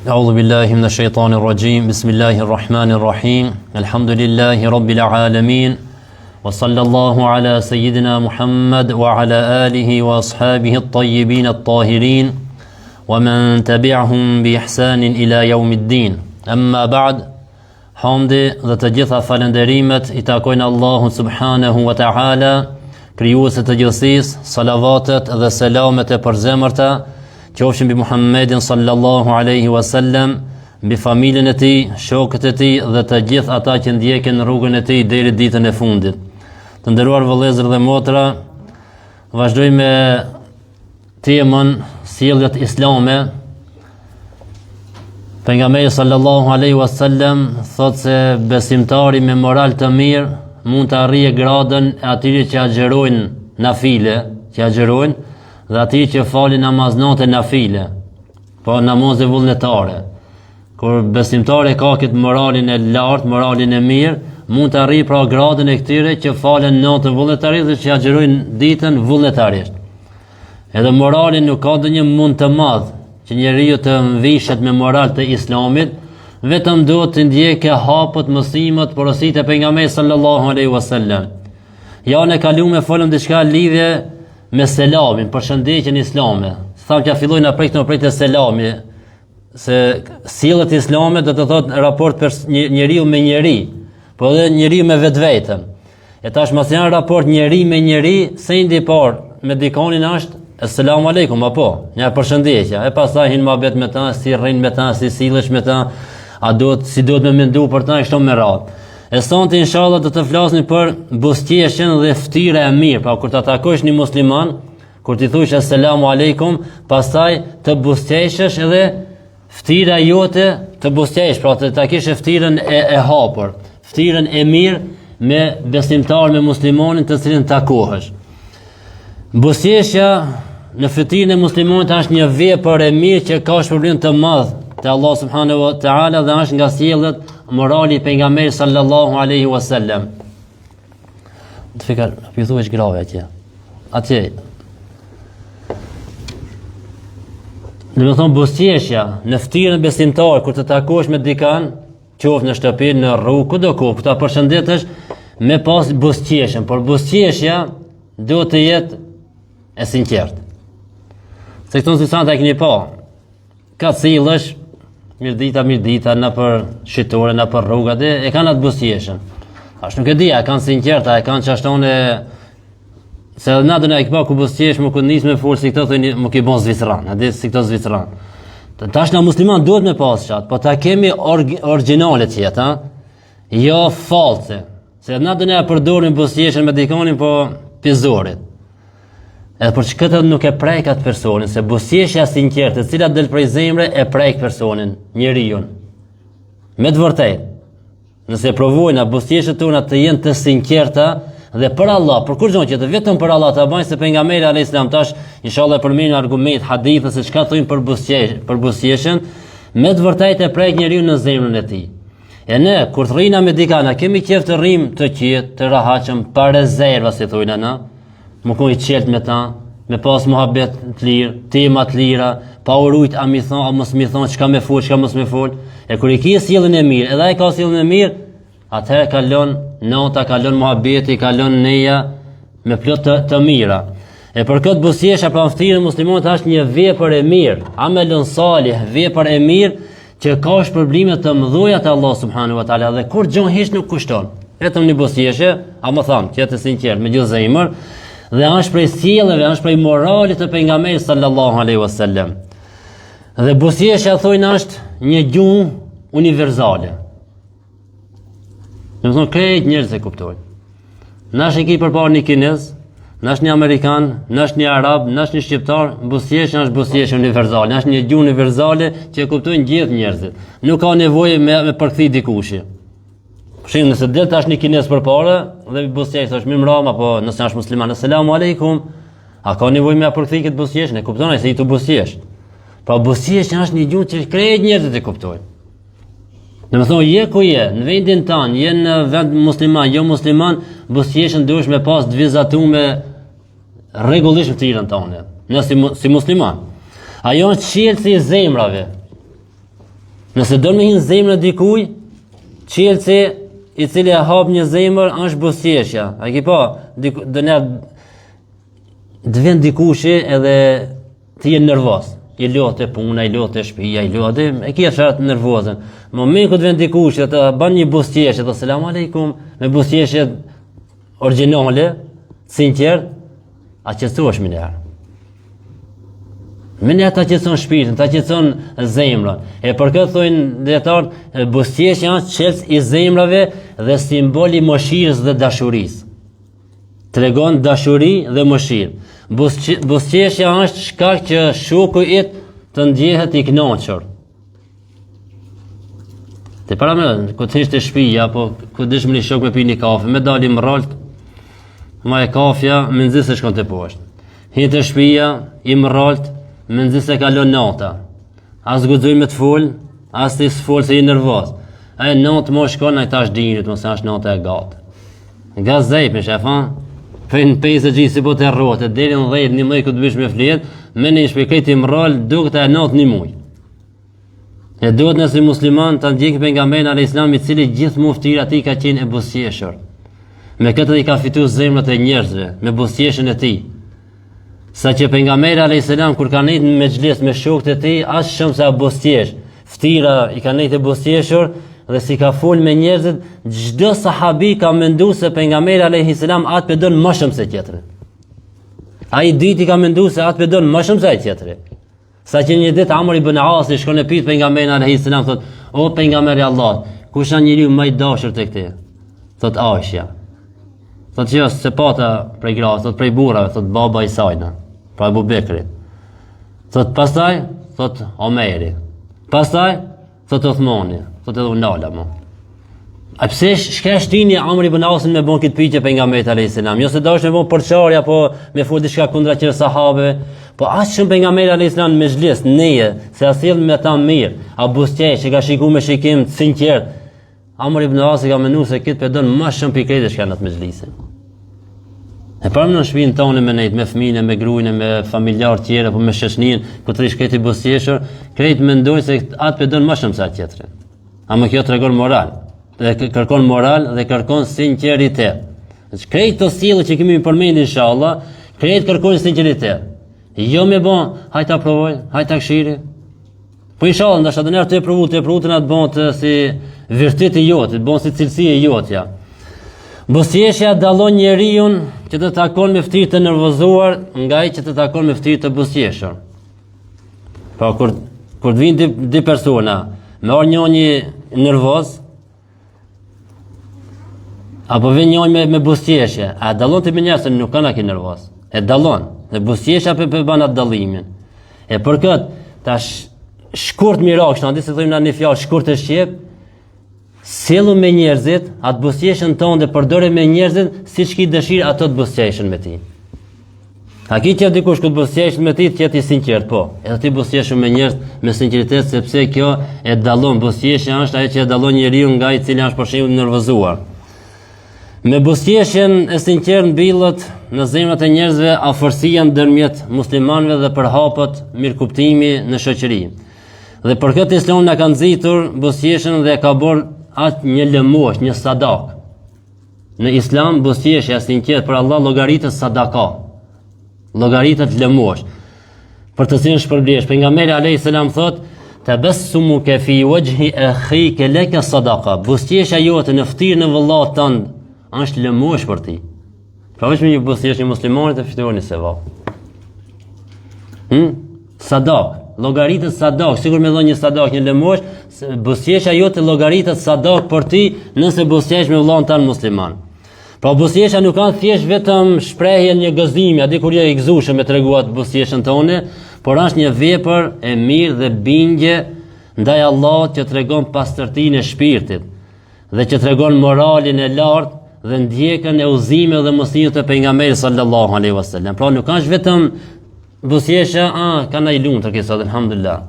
أعوذ بالله من الشيطان الرجيم بسم الله الرحمن الرحيم الحمد لله رب العالمين وصلى الله على سيدنا محمد وعلى آله وأصحابه الطيبين الطاهرين ومن تبعهم بإحسان إلى يوم الدين أما بعد Hamdi dhe të gjitha falenderimet I takojnë Allahun subhanahu wa ta'ala, krijuesit të gjithësisë, salavatet dhe selamet e përzemërta, qofshin mbi Muhammedin sallallahu alaihi wasallam, mbi familjen e tij, shokët e tij dhe të gjithë ata që ndjekin rrugën e tij deri ditën e fundit. Të nderuar vëllezër dhe motra, vazhdojmë me temën sjelljet islame. Pejgamberi sallallahu alaihi wasallam thot se besimtari me moral të mirë mund të arrijë gradën e atyre që agjerojnë nafile, dhe atyre që falin namaz natë nafile, po namazë vullnetare. Kur besimtari ka këtë moralin e lartë, moralin e mirë, mund të arrijë pra gradën e këtyre që falen natën vullnetarisht dhe që agjerojnë ditën vullnetarisht. Edhe moralin nuk ka ndonjë mund të madh që njeriu të mvishet me moral të islamit, vetëm duhet të ndjekë hapët, mësimet, porositë e pejgamberit sallallahu alaihi wasallam. Ja ne kaluam folëm diçka lidhje me selamin, përshëndetjen islame. Thamë që fillojnë prej të selami, se sjelljet islame do të thotë raport njeriu me njeri, po edhe njeriu me vetveten. E tash mos janë raport njeri me njeri, se ndi par me dikonin është Assalamu alaikum, apo, një përshëndetje, e pastaj hin mohabet me ta, si rrin me ta, si sillesh me ta, si duhet me mendu për ta, kështu me radhë. E sonte inshallah do të flasim për buzëqeshjen dhe ftyrën e mirë, pra kur ta takosh një musliman, kur ti thush Assalamu alaikum, pastaj të buzëqeshesh edhe ftyra jote të buzëqesh, pra të kesh ftyrën e hapur, ftyrën e mirë me besimtar, me muslimanin të cilin takohesh. Buzëqeshja në fytyrën e muslimanit është një vepër e mirë që ka shpërblim të madh te Allah subhanahu wa taala dhe është nga sjelljet morali I pejgamberit sallallahu alaihi wasallam. Të fikar, thuaj grave atje. Atje. Në më thonë buzëqeshja në fytyrën e besimtarit kur të takosh me dikan, qoftë në shtëpi, në rrugë, kudo ku ta përshëndetesh me pas buzëqeshjen, por buzëqeshja duhet të jetë e sinqertë. Se këto nësë ta e këni pa, ka cilësh, mirë dita, në për shqitore, në për rrugat, e kanë atë buzëqeshjen. Ashtë nuk e dia, e kanë sinqerta, e kanë qashtone, se na dëna e këpa ku buzëqesh, më këtë nisë me folë, si këto thëjnë, më ki bon Zvicran, e di si këto Zvicran. Ta është nga musliman duhet me pasë qatë, po ta kemi originalet qëtë, jo false, se na dëna e përdorin buzëqeshjen me dikonin, po pizorit. Edhe për që këtë nuk e prejk atë personin, se buzëqeshja sinqertë, e cila del prej zemre, e prejk personin, njeriun. Me të vërtet, nëse provojnë a buzëqeshjet tona të jenë të sinqerta, dhe për Allah, për kur gjonë që të vetëm për Allah të bajnë, se pejgamberi alayhis salam tash, inshallah përmendin argument, hadithe se çka thonë për buzëqeshjen, me të vërtet e prejk njeriun në zemrën e tij. E ne, kur të rrina me dikana, kemi qef të rrim të qetë, të rahatshëm, pa rezerva, si thujnë ana, më kuj qelt me ta, me pas muhabet të lirë, tema të lira, pa urujt a mi thonë, a mos mi thonë, qka me fol, qka mos me fol. E kur I ki sjelljen e mirë, edhe ai ka sjelljen e mirë, atëherë kalon nota, kalon muhabeti, kalon neja, me plot të mira. E për këtë buzëqeshja pra ftyrën muslimanit është një vepër e mirë, amelun salih, vepër e mirë, që ka shpërblime të mëdha te Allah subhanahu wa taala dhe kur gjon hiç nuk kushton. Vetëm një buzëqeshje, a më tham, që të sinqert, me gjithë zemër, dhe është prej sjelljeve, është prej moralit të pejgamberit sallallahu alaihi wasallam. Dhe buzëqeshja thonë është një gjuhë universale. Do të thonë krejt njerëz e kuptojnë. Nash e ki përpara një kinez, nash një amerikan, nash një arab, nash një shqiptar, buzëqeshja është buzëqeshje universale, është një gjuhë universale që e kuptojnë gjithë njerëzit. Nuk ka nevojë me përkthim dikush. Shimë nëse del tash një kinez përpara dhe buzëqesh thosh mirë mbrëma, apo nëse është musliman Assalamu alaikum, a ka nevojë me përkthim këtë buzëqesh? Ne kupton ai se I tu buzëqesh. Pra buzëqeshja është një gjuhë që krejt njerëzit e kuptojnë. Domethënë je ku je, në vendin tan, je në vend musliman, jo musliman, buzëqeshën duhesh me pas të vizatuar rregullisht në tirën tonë, nëse si musliman. Ajo është qelësi I zemrave. Nëse do me hinë zemrën e dikuj, qelëci i cili e hap një zemër është buzëqeshja. A ki pa, dë vend dikushi edhe ti je nervoz. I lotë e puna, i lotë e shpija, i lotë e kia sharat nervozën. Moment këtë vend dikushi të ban një buzëqeshje, të selam aleikum, me buzëqeshje originale, sinqert, a qëtësosh minjarë. Minjarë ta qëtëson shpirtin, ta qëtëson zemrën. E për këtë thojnë dietarët, buzëqeshja është qelës i zemrave dhe simbol i mëshirës dhe dashurisë. Tregon dashuri dhe mëshirë. Buzëqeshja është shkak që shoku yt të ndjehet i kënaqur. Te para me, ku të ishte shtëpia, apo ku dish me një shok me pi një kafe, me dalim rralt, ma e kafja, me nëzis se shkon të poshtë. Hinë të shtëpia, i më rralt, me nëzis se kalon nata. As guxoj me të fol, as të s'fol se i nervoz. A e natë mo shkon, a i tash dinit, mos e është nata e gatë. Nga zejpë, shefan, për në pejse gjithë si po të rrote, deri në 10, 11 këtë bish me fletë, me një shpekret i më rralt, duke të e natë një muj. E duhet nësi musliman të ndjekë pejgamberin alayhis salam i cili gjithë muftira ati ka qenë e buzëqeshur. Me këtë i ka fitu zemrat e njerëzve, me buzëqeshjen e tij. Sa që pejgamberi alayhis salam kur ka nejtë me xhles me shokët e tij, as shumë sa buzëqesh. Ftira i ka nejtë e buzëqeshur dhe si ka fol me njerëzit, çdo sahabi ka menduar se pejgamberi alayhis salam atë pedon më shumë se tjetri. Ai diti ka menduar se atë pedon më shumë se ai tjetri. Sa që një ditë Amr ibn As shkon e pyet pejgamberin alayhis salam, thot: "O pejgamberi i Allahut, kush është njeriu më i dashur tek ti?" Thot: "Aisha." Thot: "Jo, se pata prej grave, thot prej burrave, thot baba i saj, pra Abu Bekri." Thot: "Pastaj?" Thot: "Omeri." "Pastaj?" Thot: "Uthmani." Thot: "Edhe unala mo." A pse shka shtini Amr ibn Asin me bon këtë pyetje pejgamberit alayhis salam? Jo se dash me bon përçarje apo me fol diçka kundra qërë sahabeve, po as shumë pejgamberi alayhis salam me xhles, neje, se asill me ta mirë. A buzëqesh që ka shikuar me shikim të sinqert. Amr ibn Asi ka menduar se këtë pedon më shumë pikërisht që kanë atë me xhlisën. E para në shtëpinë tonë me nejt, me fëmijën, me gruajnë, me familjarë tjerë apo me shoqëninë, ku të rish këtë buzëqeshur, krejt mendoj se atë pedon më shumë se atë tjetrin. Ama kjo tregon moral. Dhe kërkon moral dhe kërkon sinqeritet. Krejt të sjellje që kemi përmendur inshallah, krejt kërkojnë sinqeritet. Jo me bon, hajta provoj, hajta këshiri. Po inshallah ndoshta do të provu të na të bën të si virtyti jote, të bën si cilësi e jotja. Buzëqeshja dallon njeriu që të takon me ftyrë të nervozuar nga ai që të takon me ftyrë të buzëqeshur. Pa kur të vinë dy persona, me orë njëri nervoz, apo vjen njëri me buzëqeshje, a dallon ti me njerëz se nuk kanë aki nervoz. E dallon, dhe buzëqeshja për ban atë dallimin. E për këtë, tash shkurt miraksh, na di se thojmë na një fjalë shkurt e shqip, sillu me njerëzit, atë buzëqeshën tonë dhe përdore me njerëzit siç ki dëshirë ato të buzëqeshën me ti. A ki që dikush këtë buzëqeshën me ti të jetë i sinqert, po. Edhe ti buzëqeshën me njerëz me sinqeritet, sepse kjo e dallon, buzëqeshja është ajo që e dallon njeriu nga i cili është për shembull i nervozuar. Me buzëqeshjen e sinqert mbillet në zemrat e njerëzve afërsia ndërmjet muslimanëve dhe përhapet mirëkuptimi në shoqëri. Dhe për këtë Islami na ka nxitur buzëqeshjen dhe ka bërë atë një lëmosh, një sadak. Në Islam buzëqeshja e sinqert për Allah llogaritet sadaka. Llogaritet lëmosh. Për të cilën shpërblesh. Pejgamberi alayhis salam thot: "Tabassumuka fi wajhi akhika laka sadaqa." Buzëqeshja jote në ftyrën e vëllat tënd është lëmosh për ti. Pra veç me një buzëqeshje muslimanit e fiton një sevap. Sadak, llogaritet sadak, sigur me dhon një sadak, një lëmosh, buzëqeshja jote llogaritet sadak për ti nëse buzëqesh me vëllin tan musliman. Pra buzëqeshja nuk kanë thjesht vetëm shprehje një gëzimi, a di kur je i gëzuar me treguat buzëqeshën tonë, por është një vepër e mirë dhe bindje ndaj Allahut që tregon pastërtinë e shpirtit dhe që tregon moralin e lartë dhe ndjekën e udhëzimeve dhe mësimeve të pejgamberit sallallahu alaihi wasallam. Pra nuk është vetëm buzëqeshja, kanë ai lumtur kësaj, alhamdulillah.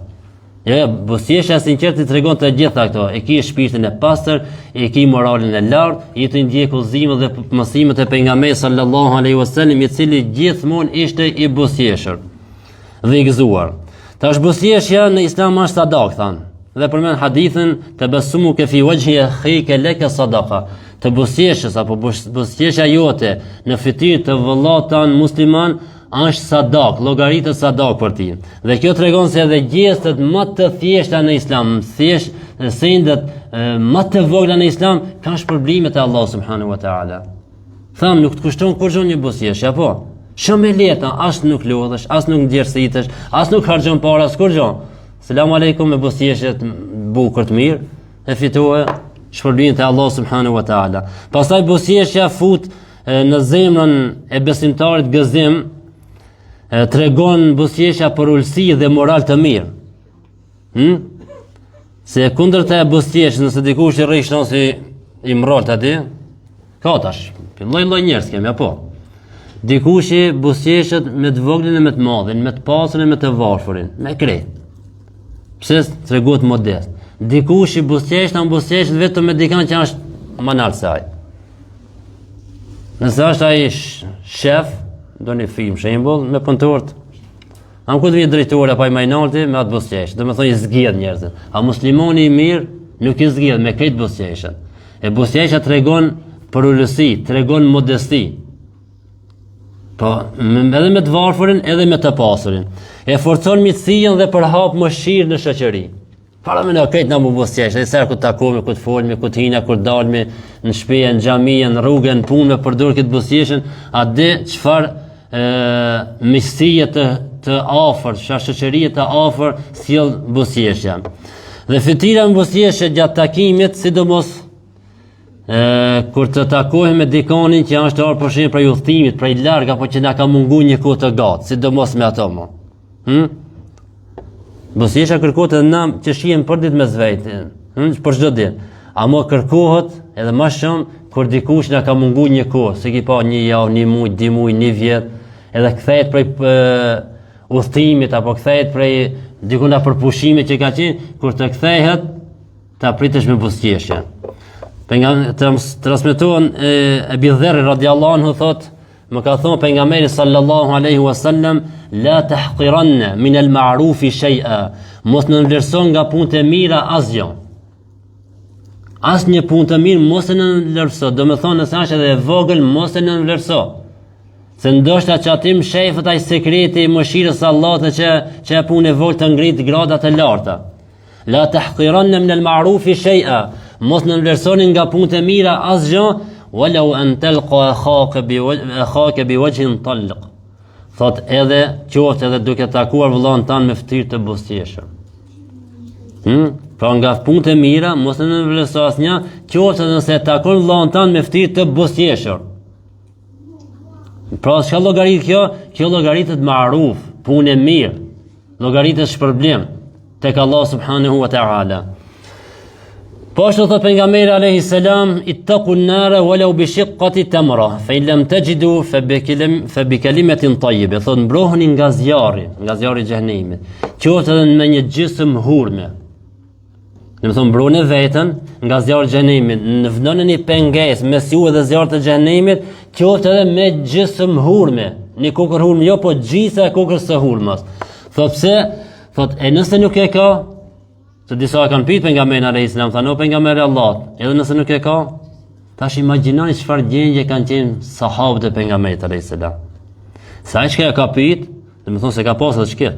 Ja, buzëqeshja sinqert i tregon të gjitha këto. E ki shpirtin e pastër, e ki moralin e lartë, i të ndjek udhëzimet dhe mësimet e pejgamberit sallallahu alaihi wasallam, i cili gjithmonë ishte i buzëqeshur dhe i gëzuar. Tash buzëqeshja në Islam është sadak, thanë. dhe përmend hadithin tabassumuka fi wajhi akhika laka sadaqa. Të buzëqeshës apo buzëqeshja jote në fytyrë të vëllat tan musliman është sadak, llogaritë sadak për ti. Dhe kjo tregon se edhe gjestet më të thjeshta në Islam, sendet më të vogla në Islam kanë shpërblimet e Allah subhanahu wa taala. Tham nuk të kushton kurrë një buzëqeshje, apo shumë e lehta, as nuk lodhesh, as nuk ndjersitesh, as nuk harxhon para as kurrë. Selam aleikum me buzëqeshje të bukur të mirë, e fitove shpërblimin te Allah subhanahu wa taala. Pastaj buzëqeshja fut në zemrën e besimtarit gëzim, tregon buzëqeshja për ulësi dhe moral të mirë. Se kundërta e buzëqeshjes, nëse dikush i rreshton si i mrolt aty, ka tash, lloj njerëz kemi apo. Dikush i buzëqeshet me të voglin e me të madhin, me të pasën e me të varfërin, me krejt. Pse tregohet modest. Dikush i buzëqeshet vetëm me dikën që është më lart se ai. Nëse është ai shef, do një film shembull me punëtorët. Am ku të vjen drejtori apo ai më i lartë me atë buzëqesh, do të thonë i zgjedh njerëzit. A muslimani i mirë nuk i zgjedh me këtë buzëqeshën. E buzëqeshja tregon për ulësi, tregon modesti. Po, edhe me të varfërin, edhe me të pasurin. E forcon miqësinë dhe përhap mëshirë në shoqëri. Para më në këtë në më buzëqesh, e sërë ku të takome, ku të folme, ku të hina, ku të dalme, në shpeje, në gjamije, në rrugë, në punë, me përdor këtë buzëqeshën, a dhe qëfar miqësie të afër, shoqërie të afër, sjell buzëqeshja. Dhe fytyra në buzëqeshje gjatë takimit, sidomos kur të takohem me dikonin që është orë për shembull prej udhëtimit, prej larg apo që na ka munguar një kohë të gatë, sidomos me ato mo. Buzëqeshja kërkohet edhe na që shihen për ditë me zvejtë, për çdo ditë. Amo kërkohet edhe më shumë kur dikush na ka munguar një kohë, se ki pa një javë, një muaj, 2 muaj, 1 vjet, edhe kthehet prej udhëtimit apo kthehet prej diku nga përpushimit që ka qenë, kur të kthehet ta pritesh me buzëqeshje. Transmetohen Ebi Dherr radiallahu anhu thot, më ka thonë pejgamberi sallallahu alaihi wasallam, la tahqiranna min al-ma'rufi shay'a, mos në vlerëson nga punët e mira asgjë. Asnjë punë të mirë mos e nënvlerëso, do të thonë nëse është edhe e vogël mos e nënvlerëso. Se ndoshta që atim shefët ai sekreti i mëshirës së Allahut që e punë e vogël të ngrit gradat e larta. La tahqiranna min al-ma'rufi shay'a, mos nënvlerësoni nga punët e mira asgjë, walau an talqa akhaka bi wajhin talq. Thot edhe qoftë edhe duke takuar vëllahun tan me fytyrë të buzëqeshur. Pra nga punët e mira mos e nënvlerëso asnjë, qoftë nëse takon vëllahun tan me fytyrë të buzëqeshur. Pra çka llogarit kjo? Kjo llogaritet ma'ruf, punë e mirë, llogaritet shpërblim tek Allah subhanahu wa ta'ala. Po ashtu thot pejgamberi alayhi salam, ittaqun nara walau bi shiqqati tamra, fa in lam tajidu fa bi kalimatin tayyibah. Thot mbroheni nga zjarri i xhenemit. Qoftë edhe me një gjysmë hurme. Do të thonë mbroni veten nga zjarri i xhenemit, në vënën një pengesë mes ju dhe zjarrit të xhenemit, qoftë edhe me gjysmë hurme. Një kokër hurme jo, po gjisa e kokës së hurmës. Thot pse? Thot e nëse nuk e ka, se disa kanë pyet pejgamberin alayhis salam, thanë o pejgamberi Allah, edhe nëse nuk e ka, tash imagjinoni çfarë gjendje kanë qenë sahabët e pejgamberit alayhis salam. Sa ai që ka pyet, do të thonë se ka pasur të shkël.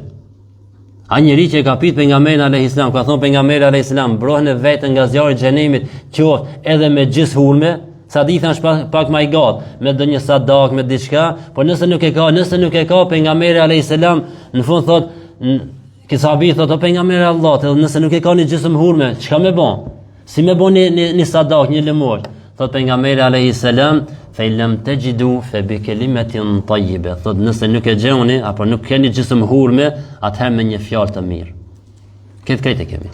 A njëri që ka pyet pejgamberin alayhis salam, ka thonë pejgamberi alayhis salam, broheni veten nga zjarri i xhenemit, qoftë edhe me gjys hurme, sa di thash pak më i gat, me ndonjë sadak, me diçka, por nëse nuk e ka pejgamberi alayhis salam, në fund thotë Kisabi thot o pejgamberi Allah, edhe nëse nuk e ka një gjysmë hurme, çka më bën? Si më bën një sadak, një lëmor? Thot pejgamberi alayhis salam, fa in lam tajidu fa bi kalimatin tayyibah. Thot nëse nuk e gjeni apo nuk keni gjysmë hurme, atëherë me një fjalë të mirë. Këtë e kemi.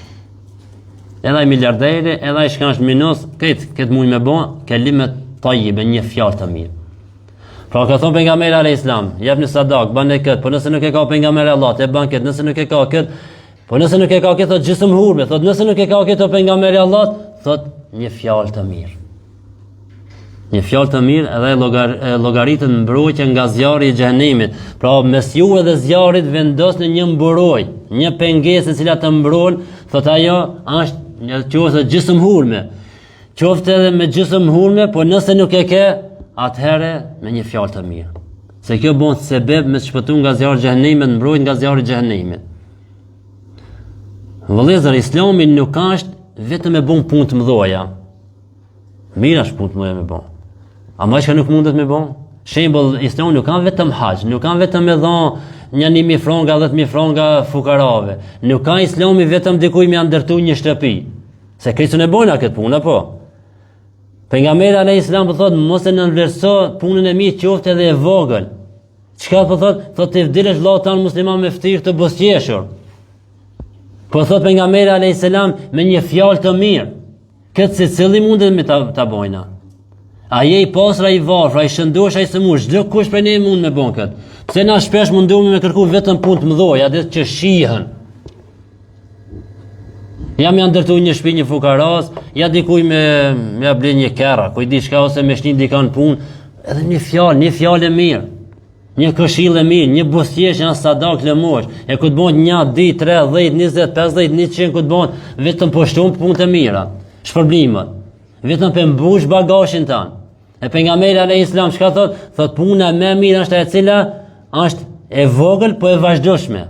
Edhe ai miliarderi, edhe ai shka është minos, këtë mund me bën kalimat tayyibe, një fjalë të mirë. Pra ka thonë pejgamberi alayhis salam, jep një sadak, bën këtë, po nëse nuk e ka pejgamberi Allah, e bën këtë, nëse nuk e ka këtë, po nëse nuk e ka këtë, thot gjysmë hurme, thot nëse nuk e ka këtë pejgamberi Allah, thot një fjalë të mirë. Një fjalë të mirë edhe llogaritet mbrojtje nga zjarri i xhenemit. Pra mes juve dhe zjarrit vendosni një mburoj, një pengesë e cila të mbron thot ajo është qoftë gjysmë hurme. Qoftë edhe me gjysmë hurme, po nëse nuk e ke, atëherë me një fjalë të mirë. Se kjo bën sebeb me të shpëtuar nga zjarri i xhenemit, mbrojt nga zjarri i xhenemit. Vëllezër, Islami nuk është vetëm e bën punë të mëdha. Mirë është punë të mëdha me bën. Ama që nuk mundet me bën? Shembull, Islami nuk ka vetëm haxh, nuk ka vetëm me dhon 1.000 franga, 10.000 franga fukarave. Nuk ka Islami vetëm dikujt më ndërtu një shtëpi. Se Krishti e bën këtë punë apo? Pejgamberi alayhis salam po thotë mos e nënvlerëso punën e mirë qoftë edhe e vogël. Çka po thotë? Thotë të vdilesh vëllau tan musliman me ftyrë të bosqeshur. Po thotë pejgamberi alayhis salam me një fjalë të mirë. Këtë secili mundet me ta bojna. A je i pasra i varfër, a i shëndosh, a i sëmush, çdo kush për ne mund me bën këtë. Pse na shpesh mundumi me kërku vetëm punë të mëdha, atë që shihen. Jam janë ndërtu një shtëpi një fukaras, ja dikuj me ble një kerra, kuj di shka ose me shni dikan punë, edhe një fjalë e mirë, një këshill e mirë, një bosqesh, një sadak lëmosh, e ku të bën 1, 2, 3, 10, 20, 50, 100, ku të bën vetëm po shtum punë të mira, shpërblimet, vetëm për mbush bagazhin tanë. E pejgamberi alayhis salam çka thot? Thot puna më e mirë është e cila është e vogël po e vazhdoshme.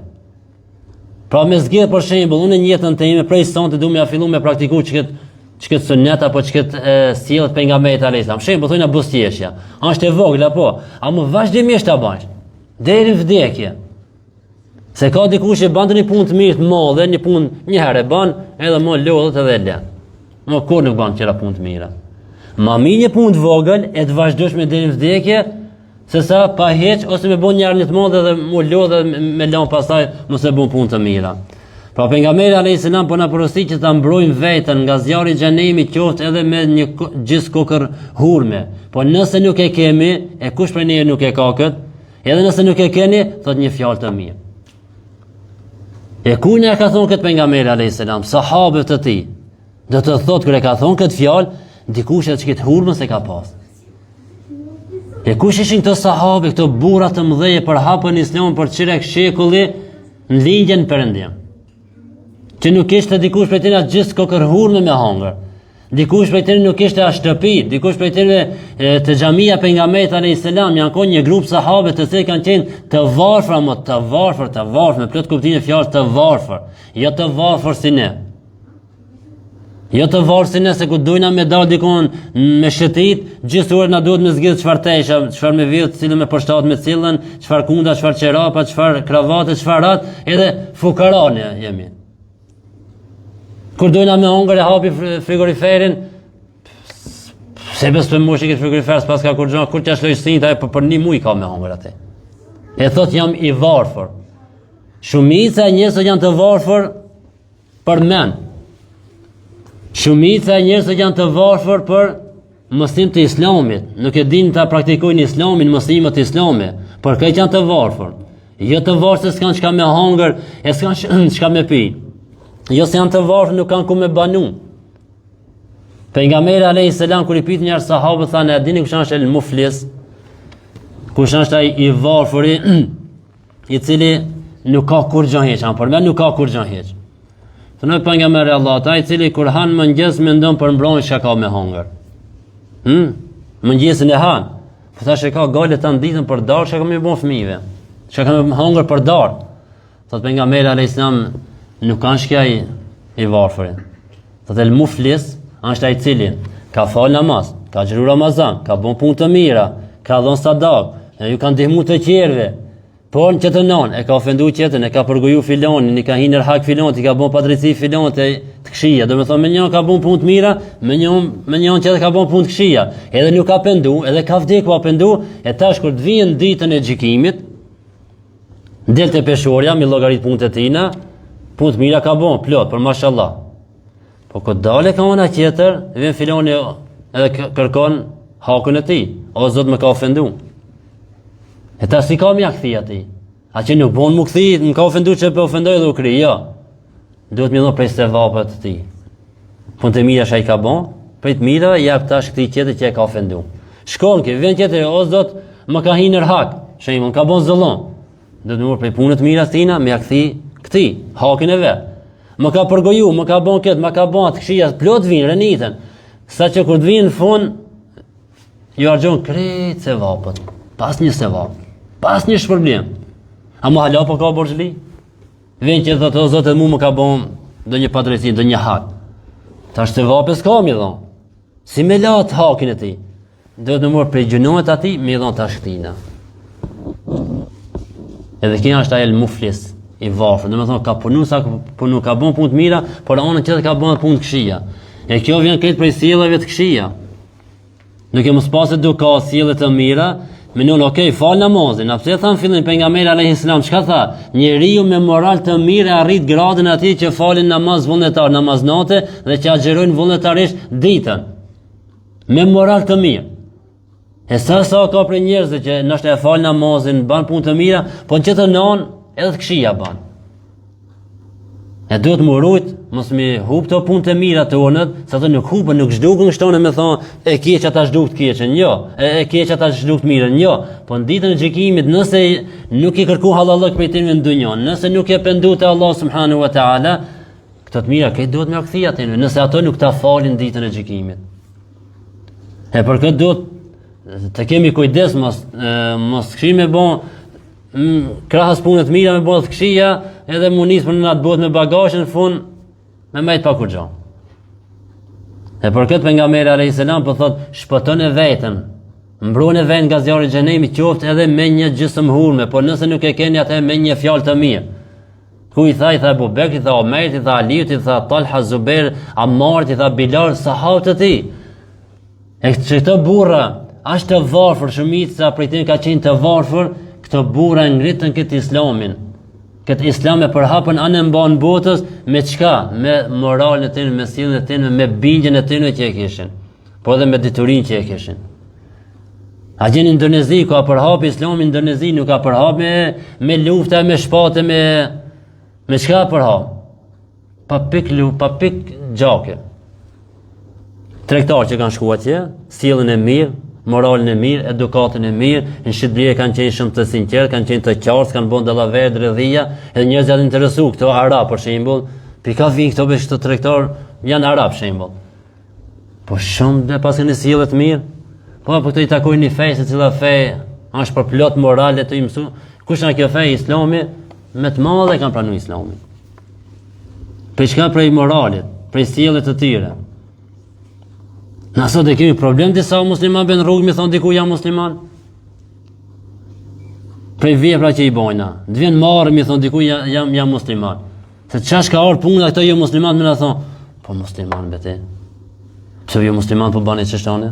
Pra me zgjedh për shembull, unë në jetën time prej sonte duam ja fillu me praktiku çket sunet apo çket sjellët pejgamberit alayhis salam. Shembull thonë bosqeshja. Është e vogël apo? A më vazhdimisht ta bash deri në vdekje. Se ka dikush që bën një punë të mirë të madhe, një punë një herë e bën, edhe më lodhet edhe e lën. Më kur nuk bën qëra punë të mira. Ma mirë një punë të vogël e të vazhdoshme deri në vdekje, se sa pa heq ose me bën një herë të madhe dhe më lodh dhe me lan pastaj mos e bën punë të mira. Pra pejgamberi alayhis salam po na porosit që ta mbrojmë veten nga zjarri i xhenemit, qoftë edhe me një gjys kokër hurme. Po nëse nuk e kemi, e kush prej neje nuk e ka kët, edhe nëse nuk e keni, thot një fjalë të mirë. E ku ne ka thonë këtë pejgamberi alayhis salam, sahabët e tij, do të thotë kur e ka thonë këtë fjalë, dikush që këtë hurmën se ka pas. E kush ishin këto sahabe, këto burra të mëdhenj për hapën Islamit për çirek shekulli në lindjen perëndim. Që nuk ishte dikush prej tyre gjithë kokër hurme me hangër. Dikush prej tyre nuk ishte as shtëpi, dikush prej tyre te xhamia pejgamberit alayhis salam janë kanë një grup sahabe të cilët kanë qenë të varfër, më të varfër me plot kuptimin e fjalës të varfër, jo të varfër si ne. Jo të varfër si ne se ku dojna me dal dikon me shëtit, gjithë orë na duhet me zgjidh çfarë tesha, çfarë me vjet, cilën me përshtat me cilën, çfarë kunda, çfarë çerapa, çfarë kravate, çfarë atë, edhe fukarane jemi. Kur dojna me hongër e hapi frigoriferin, se bes për moshi këtë frigorifer, s'pas ka kur gjëna, kur t'ja shloj sinta, për 1 muj ka me hongër atë. E thot jam i varfër. Shumica e njerëzve janë të varfër për men. Shumica e njerëzve janë të varfër për mësim të Islamit. Nuk e din ta praktikojnë Islamin, mësimet e Islamit, por këto janë të varfër. Jo të varfër se s'kan çka me hongër, e s'kan çka me pi. Jo se janë të varfër, nuk kanë ku me banu. Pejgamberi alayhis salam kur i pyet një sahabë thanë, a dini kush është el muflis? Kush është ai i varfëri i cili nuk ka kur gjë heq, por më nuk ka kur gjë heq. Thonë pejgamberi Allahut, ai i cili kur han mëngjes mendon për mbrojtje çka ka me hongër. Mëngjesin e han. Po thashë ka gale tan ditën për darë, çka më bën fëmijëve. Çka kanë hongër për darë. Thotë pejgamberi alayhis salam nuk kanë shkaj i varfërin. Thotë el muflis është ai i cili ka fal namaz, ka xhiru Ramazan, ka bën punë të mira, ka dhënë sadak, e ju kanë ndihmu të tjerëve. Por në qëtë non, e ka ofendu qëtën, e ka përgoju filonin, i ka hinër hak filonit, i ka bën padrejti filonit të këshia. Do me thonë, me njën ka bën punë të mira, me njën qëtë ka bën punë të këshia. Edhe nuk ka pendu, edhe ka vdeku a pendu, e tash kur të vijen ditën e gjikimit, del të peshorja, mi llogarit punë të tina, punë të mira ka bën, plot, për mashallah. Po këtë dale ka ona tjetër, vjen filoni edhe kërkon hakun e tij, o zot më ka ofendu. E ta si ka mja këthi ati. A që nuk bon më këthi, më ka ofendu që për ofendoj dhe u kri, jo. Duhet më dhonë prej se vapët të ti. Punë të mira shaj ka bon, prej të mira, jep tash këti tjetër që e ka ofendu. Shkon ke, vjen tjetër, o zot, më ka hinër hak, shëjmë, më ka bon zëllon. Duhet më mërë prej punët mira tina, më ja këthi këti, hakin e vetë. më ka përgoju, më ka bon këtë, më ka bon atë këshia, plot vinë, renitën. Sa që kur të vinë në fund, ju argjon krejt se vapët, pas një se vapë, pas një shpërblim. A mu hala po ka borxhli? Vjen që thotë, o Zotë, mu më ka bon do një padrejti, do një hak. Ta është se vapës ka, mi dhonë. Si me latë hakin e ti. Do të mërë prej gjunohet ati, mi dhonë ta shktina. Edhe kina është ajel muflis i varfër. Dhe me thonë, ka punu sa punu, ka bon punë të mira, por anën që ka bon punë të këshia. E kjo vjen këtë prej sjellave të këshia. Duke mos pasë duka sjellje të mira, menon, okej, fal namazin. A pse than fillim pejgamberi alayhis salam, çka tha? Njeriu me moral të mirë arrit gradën atij që falin namaz vullnetar, namaz natë dhe që agjerojnë vullnetarisht ditën. Me moral të mirë. E sa ka për njerëzve që nështë e fal namazin, ban punë të mira, po në që të nanë edhe të këshia ban. E duhet më rujt, mos mi hub të punë të mira të onët, sa të nuk hubën, nuk zhdukën shtone me thonë, e keq ata zhduk të keqen, jo, e keq ata zhduk të mirën, jo. Po në ditën e gjykimit, nëse nuk i kërku halallëk për i tinve në dunjon, nëse nuk e pendu të Allah subhanahu wa ta'ala, këto të mira, këtë duhet me akthia të tinve, nëse ato nuk ta falin ditën e gjykimit. E për këtë duhet të kemi kujdes, mos këshim me bon, krahas punët mira me bon të këshia, edhe mu nisë për në atë botë me bagashën, në fund, me majtë pa kur gjo. E për këtë pejgamberi alayhis salam për thot, shpëton e vetën, mbron e vetën nga zjarri i xhenemit, qoftë edhe me një gjysmë hurme, por nëse nuk e keni atë me një fjalë të mirë. Ku i tha Abu Bekrit, i tha Omerit, i tha Aliut, i tha Talha, Zubair, Ammar, i tha Bilal, sahabët e tij. E këto burra, ashtë të varfër, shumica prej tyre ka qenë të varfër, këto burra ngritën këtë islamin. Këtë islam e përhapën anën mban botës me çka? Me moralin e tyre, me sjelljen e tyre, me bindjen e tyre që e kishin. Po edhe me diturinë që e kishin. A gjeni Indonezi ka përhap islamin, Indonezi nuk ka përhap me lufta, me shpate, me çka përhap? Pa pik gjake. Tregtar që kanë shkuar atje, sjelljen e mirë, moralin e mirë, edukatën e mirë, në shitblerje kanë qenë shumë të sinqertë, kanë qenë të qartë, kanë bën dallaverë dredhia, edhe njerëzit janë interesuar, këto arab për shembull, pika vin këto besh të tregtar janë arab për shembull. Po shumë dhe pas kanë sjellje të mirë. Po këto i takojnë një fe, se cila fe është për plot morale të i mësu. Kush është kjo fe? Islami, me të madhe kanë pranuar Islamin. Për çka? Prej moralit, prej sjelljes të tyre. Na sot e kemi problem disa musliman ben rrugë mi thonë diku jam musliman. Prej vepra që i bojna. Të vjen marrë mi thonë diku jam musliman. Se çash ka orë punë këto jo musliman më na thonë, po musliman bete. Pse jo musliman po bani çështone?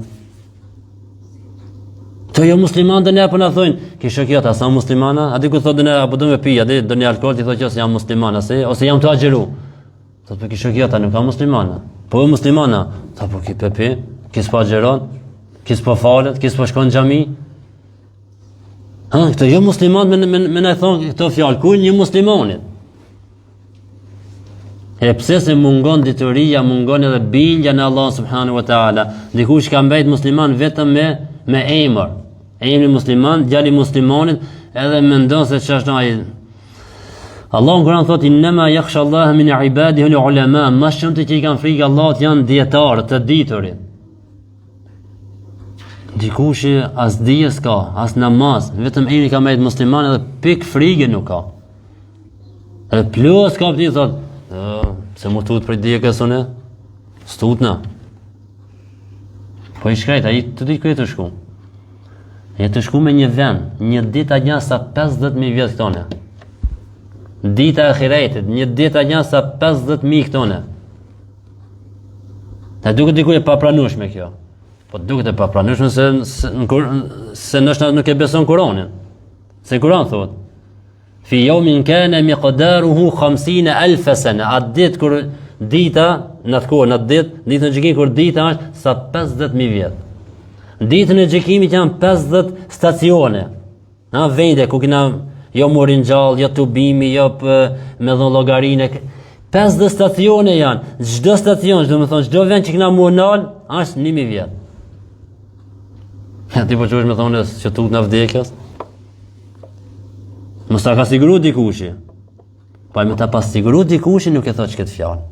Të jo musliman dhe ne po na thonë, kisha kjo ta sa muslimana, a di ku thotë ne apo do me pi, a di do një alkool ti thotë që jam musliman ose jam të agjeru. Thotë po kisha kjo ta nuk ka muslimana. Po jo muslimana, ta po ki pepe. Kis po agjeron, kis po falet, kis po shkon në xhami. Këto jo muslimat me na thonë këto fjalë, ku një muslimanit. E pse se mungon dituria, mungon edhe bindja në Allah subhanahu wa ta'ala. Dikush ka mbajt musliman vetëm me emër. Emri musliman, djali muslimanit, edhe mendon se ç'është ai. Allah në Kur'an thot, innema yakhsha Allah min ibadihi al-ulama, më shumë të që i kanë frikë Allahut janë dietarë të diturit. Dikushi as dijes ka, as namaz, vetëm emri ka mbajt musliman edhe pik frikë nuk ka. Edhe plus ka ti thot, se mu tut për dije kësone, stutna. Po i shkrejt, a i të di këtë të shku. E të shku me një vend, një dit a një sa 50.000 vjetë këtone. Dita e khiretit, një dit a një sa 50.000 këtone. E duke dikuj e papranushme kjo. Po duke e papranushme se nështë nuk e beson Kur'anin. Se Kur'an thot, fi yawmin kana miqdaruhu 50,000 sana. Atë ditë kur dita, në atë kohë, në atë ditë, ditën e gjykimit kur dita është sa 50.000 vjet. Ditën e gjykimit janë 50 stacione. Vende ku kena jo morin gjallë, jo tubimi, jo me dhon llogarinë. 50 stacione janë. Çdo stacion, do të thonë, çdo vend që kena monal është 1.000 vjet. Ti po çuhesh me thonë që tut në vdekjes. Mos ta ka siguru dikushi. Po me ta pas siguru dikushin nuk e thot që këtë fjalë.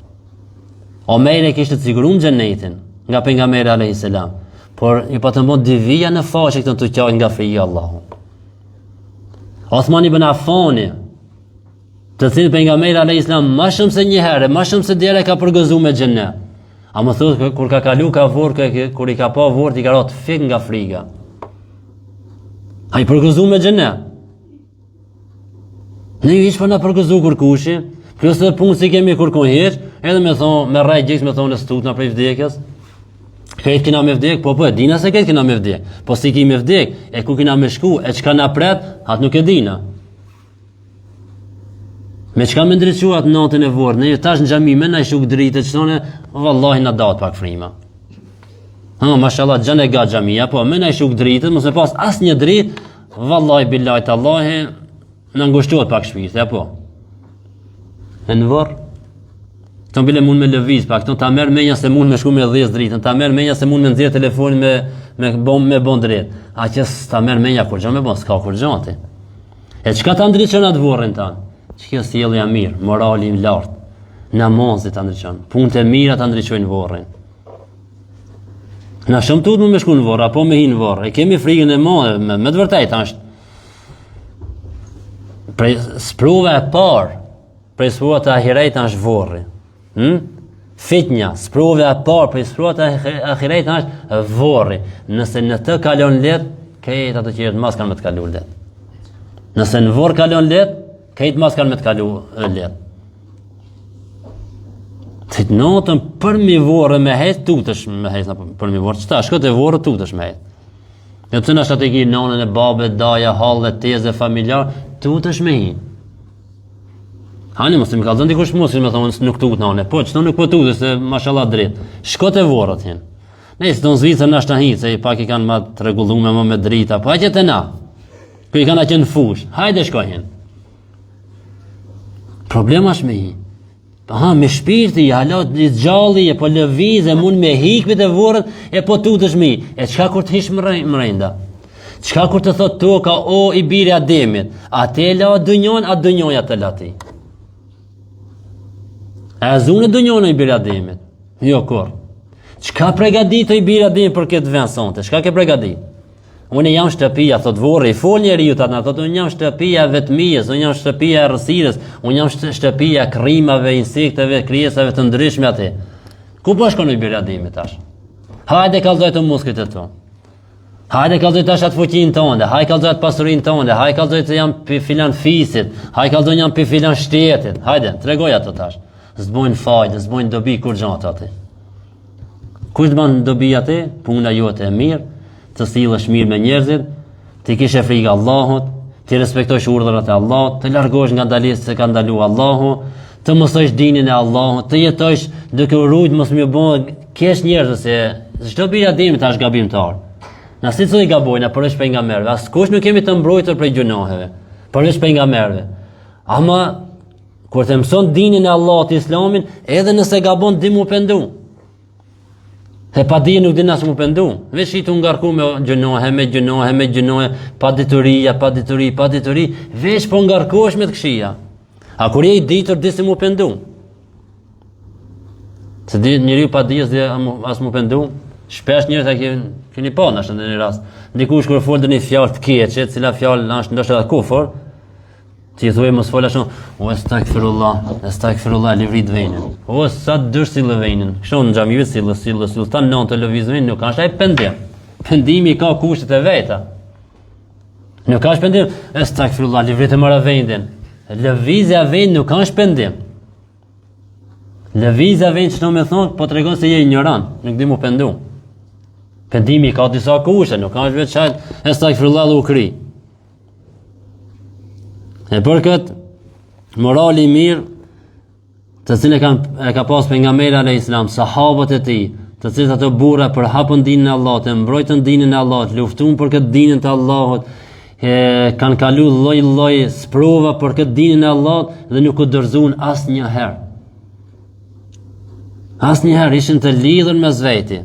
Omeri kishte sigurum xhenetin nga pejgamberi alayhis salam, por i pa të mbon divija në faqe këtë të qajnë nga frija e Allahut. Osman ibn Affani, të cilin pejgamberi alayhis salam më shumë se një herë, më shumë se dera ka përgëzuar me xhenet. A më thotë kur ka kalu ka vorë, kur i ka pa vorë, i ka rot fik nga friga. A i përgëzuar me xhenet. Ne ish për na përgëzu kërkushi, plus të punë si kemi kërkun hiç, edhe me thonë, me raj gjeks me thonë në stut në prej vdekjes. Këtë kina me vdek, po e dina se këtë kina me vdek. Po si ki me vdek, e ku kina me shku, e qka na pret, atë nuk e dina. Me qka me ndryqu atë natën e vorë, ne tash në gjami me na i shuk dritë, që tone, vallahi na datë pak frima. Mashallah, gjën e ga gjamia, po me na i shuk dritë, mos me pas as një dritë, vallahi billahi tallahi, në ngushtohet pak shpirti, apo. E në vorë, këto bile mund me lëviz, pa këto ta merr menja se mund me shku me 10 dritën, ta merr menja se mund me nxjerr telefonin me bon drejt. A që ta merr menja kur gjë me bon, s'ka kur gjati. E çka ta ndriçon atë vorrin tan? Çka sjellja mirë, morali i lartë, namazi ta ndriçon, punët e mira ta ndriçojnë vorrin. Na shumë tut me shku në vorr, apo me hi në vorr. E kemi frikën e madhe, me të vërtetë është. Prej sprova e parë, prej sprova të ahiret është vorri. Fitnja, sprova e parë për sprovat e ahiret është vorri. Nëse në të kalon let, këtë ato që mas kanë me të kalu let. Nëse në vorr kalon let, këtë mas kanë me të kalu let. Të të notën për mi vorë me hejt, tutësh me hejt, për mi vorë, qëta, shkët e vorë, tutësh me hejt. Në të në shtrategi nonën e babe, daja, halë, teze, familjar, tutësh me hinë. Hani mos të më kallzon dikush mos me thonë nuk tut nane. Po çdo nuk po tutet se mashallah drejt. Shkot e vorrat hin. Ne s'don Zvicër na shtahin se pak i kanë më të rregulluar më me drita. Po hajde te na. Ku i kanë qenë fush. Hajde shkoj hin. Problema është me hin. Me shpirti, halot i gjalli, e po lëviz, e mund me hikmet e vorrat, e po tutesh mi. E çka kur të hish mrenda? Çka kur të thot toka o i biri Ademit? Atë la dënjon, atë dënjoja të lati. A zunë dënjonë i biri Ademit? Jo kur. Çka pregadit i biri Ademit për këtë vend sonte? Çka ke pregadit? Unë jam shtëpia, thot vorri, fol njeriu atë, thot unë jam shtëpia e vetmisë, unë jam shtëpia e errësirës, unë jam shtëpia e krimave, insekteve, krijesave të ndryshme aty. Ku po shkon i biri Ademit tash? Hajde kallzoj të muskujt e tu. Hajde kallzoj tash atë fuqinë tënde, hajde kallzoj atë pasurinë tënde, hajde kallzoj të jam pi filan fisit, hajde kallzoj jam pi filan shtetit. Hajde, tregoj ato tash. S'bojnë fajde, s'bojnë dobi kur gjatë aty. Kush të banë dobi aty? Puna jote e mirë, të sillesh mirë me njerëzit, të kishe frikë Allahut, të respektosh urdhrat e Allahut, të largohesh nga ndalesat që ka ndaluar Allahu, të mësosh dinin e Allahut, të jetosh duke u rujt mos më bën kesh njerëz se çdo biri Ademit tash gabimtar. Na si të gabojnë përveç pejgamberëve, askush nuk kemi të mbrojtur prej gjunoheve, përveç pejgamberëve. Ama kur të mëson dinin e Allahut Islamin, edhe nëse gabon di mu pendu. E pa dije nuk din as mu pendu. Veç i të ngarku me gjunohe, pa dituri, veç po ngarkohesh me të këshia. A kur je i ditur di se mu pendu. Se njeriu pa dijes dhe as mu pendu, shpesh njerëz e keni pa në një rast. Dikush kur fol një fjalë të keqe, cila fjalë është ndoshta kufër, ti thuaj mos fola shumë, o astagfirullah, livrit venin. O sa dysh sillë venin. Kështu në xhamive sillë sultan non të lëvizmin nuk është ai pendim. Pendimi ka kushtet e veta. Nuk ka pendim, astagfirullah, livrit e mora vendin. Lëvizja vend nuk ka pendim. Lëvizja vend çdo më thon, po tregon se je ignorant, nuk di mu pendu. Pendimi ka disa kushte, nuk ka vetë astagfirullah dhe u kri. E për këtë, morali mirë, të cilën e ka pas pejgamberi alayhis salam, sahabët e tij, të cilët ato burra për hapën dinën e Allahut, mbrojtën dinën e Allahut, luftuan për këtë dinën të Allahut, kanë kalu lloj sprova për këtë dinën e Allahut dhe nuk u dorëzuan asnjëherë. Asnjëherë ishin të lidhur me zveti,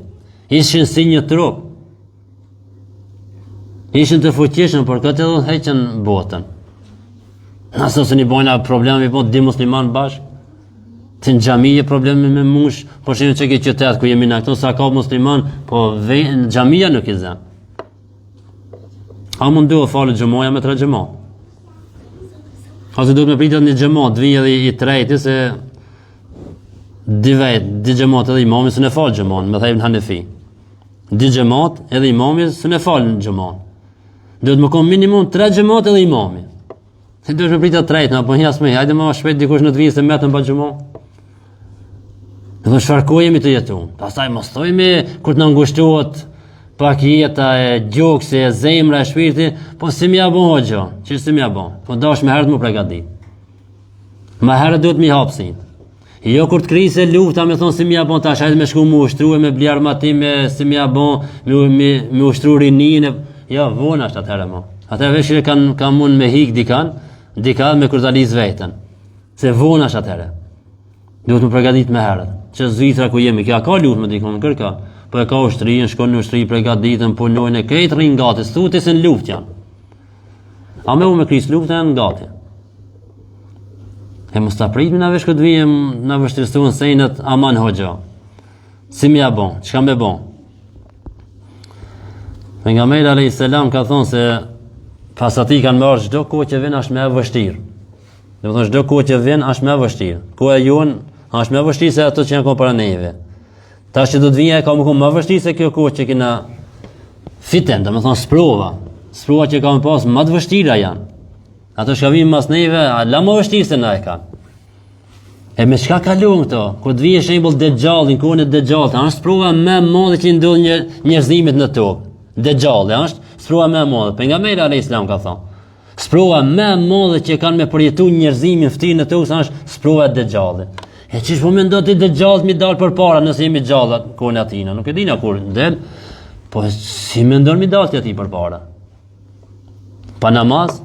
ishin si një trup. Ishin të fuqishëm për këtë edhe heqën botën. Nëse ose një bojna problemi po di musliman bashkë, të në gjami e problemi me mush, po shenë që ke qytet ku jemi në këto, sa ka musliman, po në gjamia nuk i zem. A mundu e falë gjëmoja me 3 gjëmo. Ose duhet me pritet një gjëmo, të vinjë edhe i trejti se di gjëmot edhe imami së ne falë gjëmon, me thejmë në Hanefi. Di gjëmot edhe imami së ne falë në gjëmon. Duhet me kom minimum 3 gjëmot edhe imami. Se duhet me pritet trejti, apo një asme, hajde ma shpejt dikush në të vijë se metën pa gjëmon. Dhe shfarkojemi të jetu. Pastaj mos thojmi kur të në ngushtuat pak jeta e gjokse, e zemra, e shpirti, po si mja bon hoxho, që si mja bon, po dash me herët më pregadit. Ma herët duhet mi hapsin. Jo kur të krise lufta me thonë si mja bon tash, hajtë me shku mu ushtru e me bli armatime, si mja bon, me ushtru rinin, jo, vona është atëherë mo. Atëherë veshire kanë mund me hik dikan me kurtalis vetën. Se vona është atëherë. Duhet më pregadit me herët. Që Zvitra ku jemi, kja ka luft me dikon, kërka. Po e ka ushtrin, shkon në ushtri, pregaditën, punojnë, e krejtë rinë gati, thuti se në luft janë. A me u me kris luft e në gati. E mos ta pritmi na vesh këtë vijem, na vështirësuan sejnët, aman hoxha. Si mja bon, çka me bon? Pejgamberi alayhis salam ka thonë se pas atij kanë marrë çdo kohë që vjen është më e vështirë. Do të thonë çdo kohë që vjen është më e vështirë. Koha jon është më e vështirë se ato që janë kohë para neve. Tash që do të vijë ka më vështirë se kjo kohë që kena fiten, do të thonë sprova. Sprova që kanë pas më të vështira janë. Ato që vinë mas neve, la më vështirë se na e kanë. E me çka kalon këto? Kur të vijë shembull Dejjallin, kohën e Dejjallit, është sprova më e madhe që ndodh njerëzimit në tokë. Dejjalli është sprova më e madhe. Pejgamberi alayhis salam ka thonë, sprova më e madhe që kanë me përjetuar njerëzimin ftyrë në tokë është sprova e Dejjallit. E çish po mendon ti Dejjallit mi dal përpara nëse jemi gjallë kohën e atina, nuk e dina kur ndel, po si mendon mi dal ti aty përpara? Pa namaz,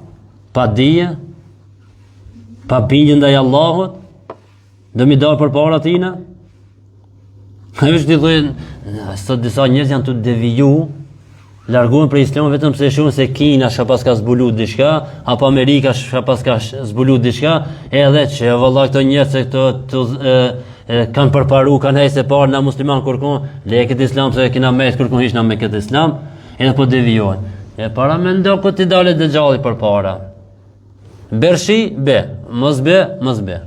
pa dije, pa bindje ndaj Allahut, do mi dal përpara atina? Ai vetë thonë, sot disa njerëz janë të deviju, largohen prej Islamit vetëm pse shohin se Kina ka pas ka zbuluar diçka, apo Amerika ka pas ka zbuluar diçka, edhe që valla këto njerëz se këto kanë përparu, kanë hejse parë na musliman kërkon, lekët Islam se kena me kërkon hiç na me këtë Islam, edhe po devijohen. E para mendo ku ti dalë Dejjalli përpara. Bershi be, mos be.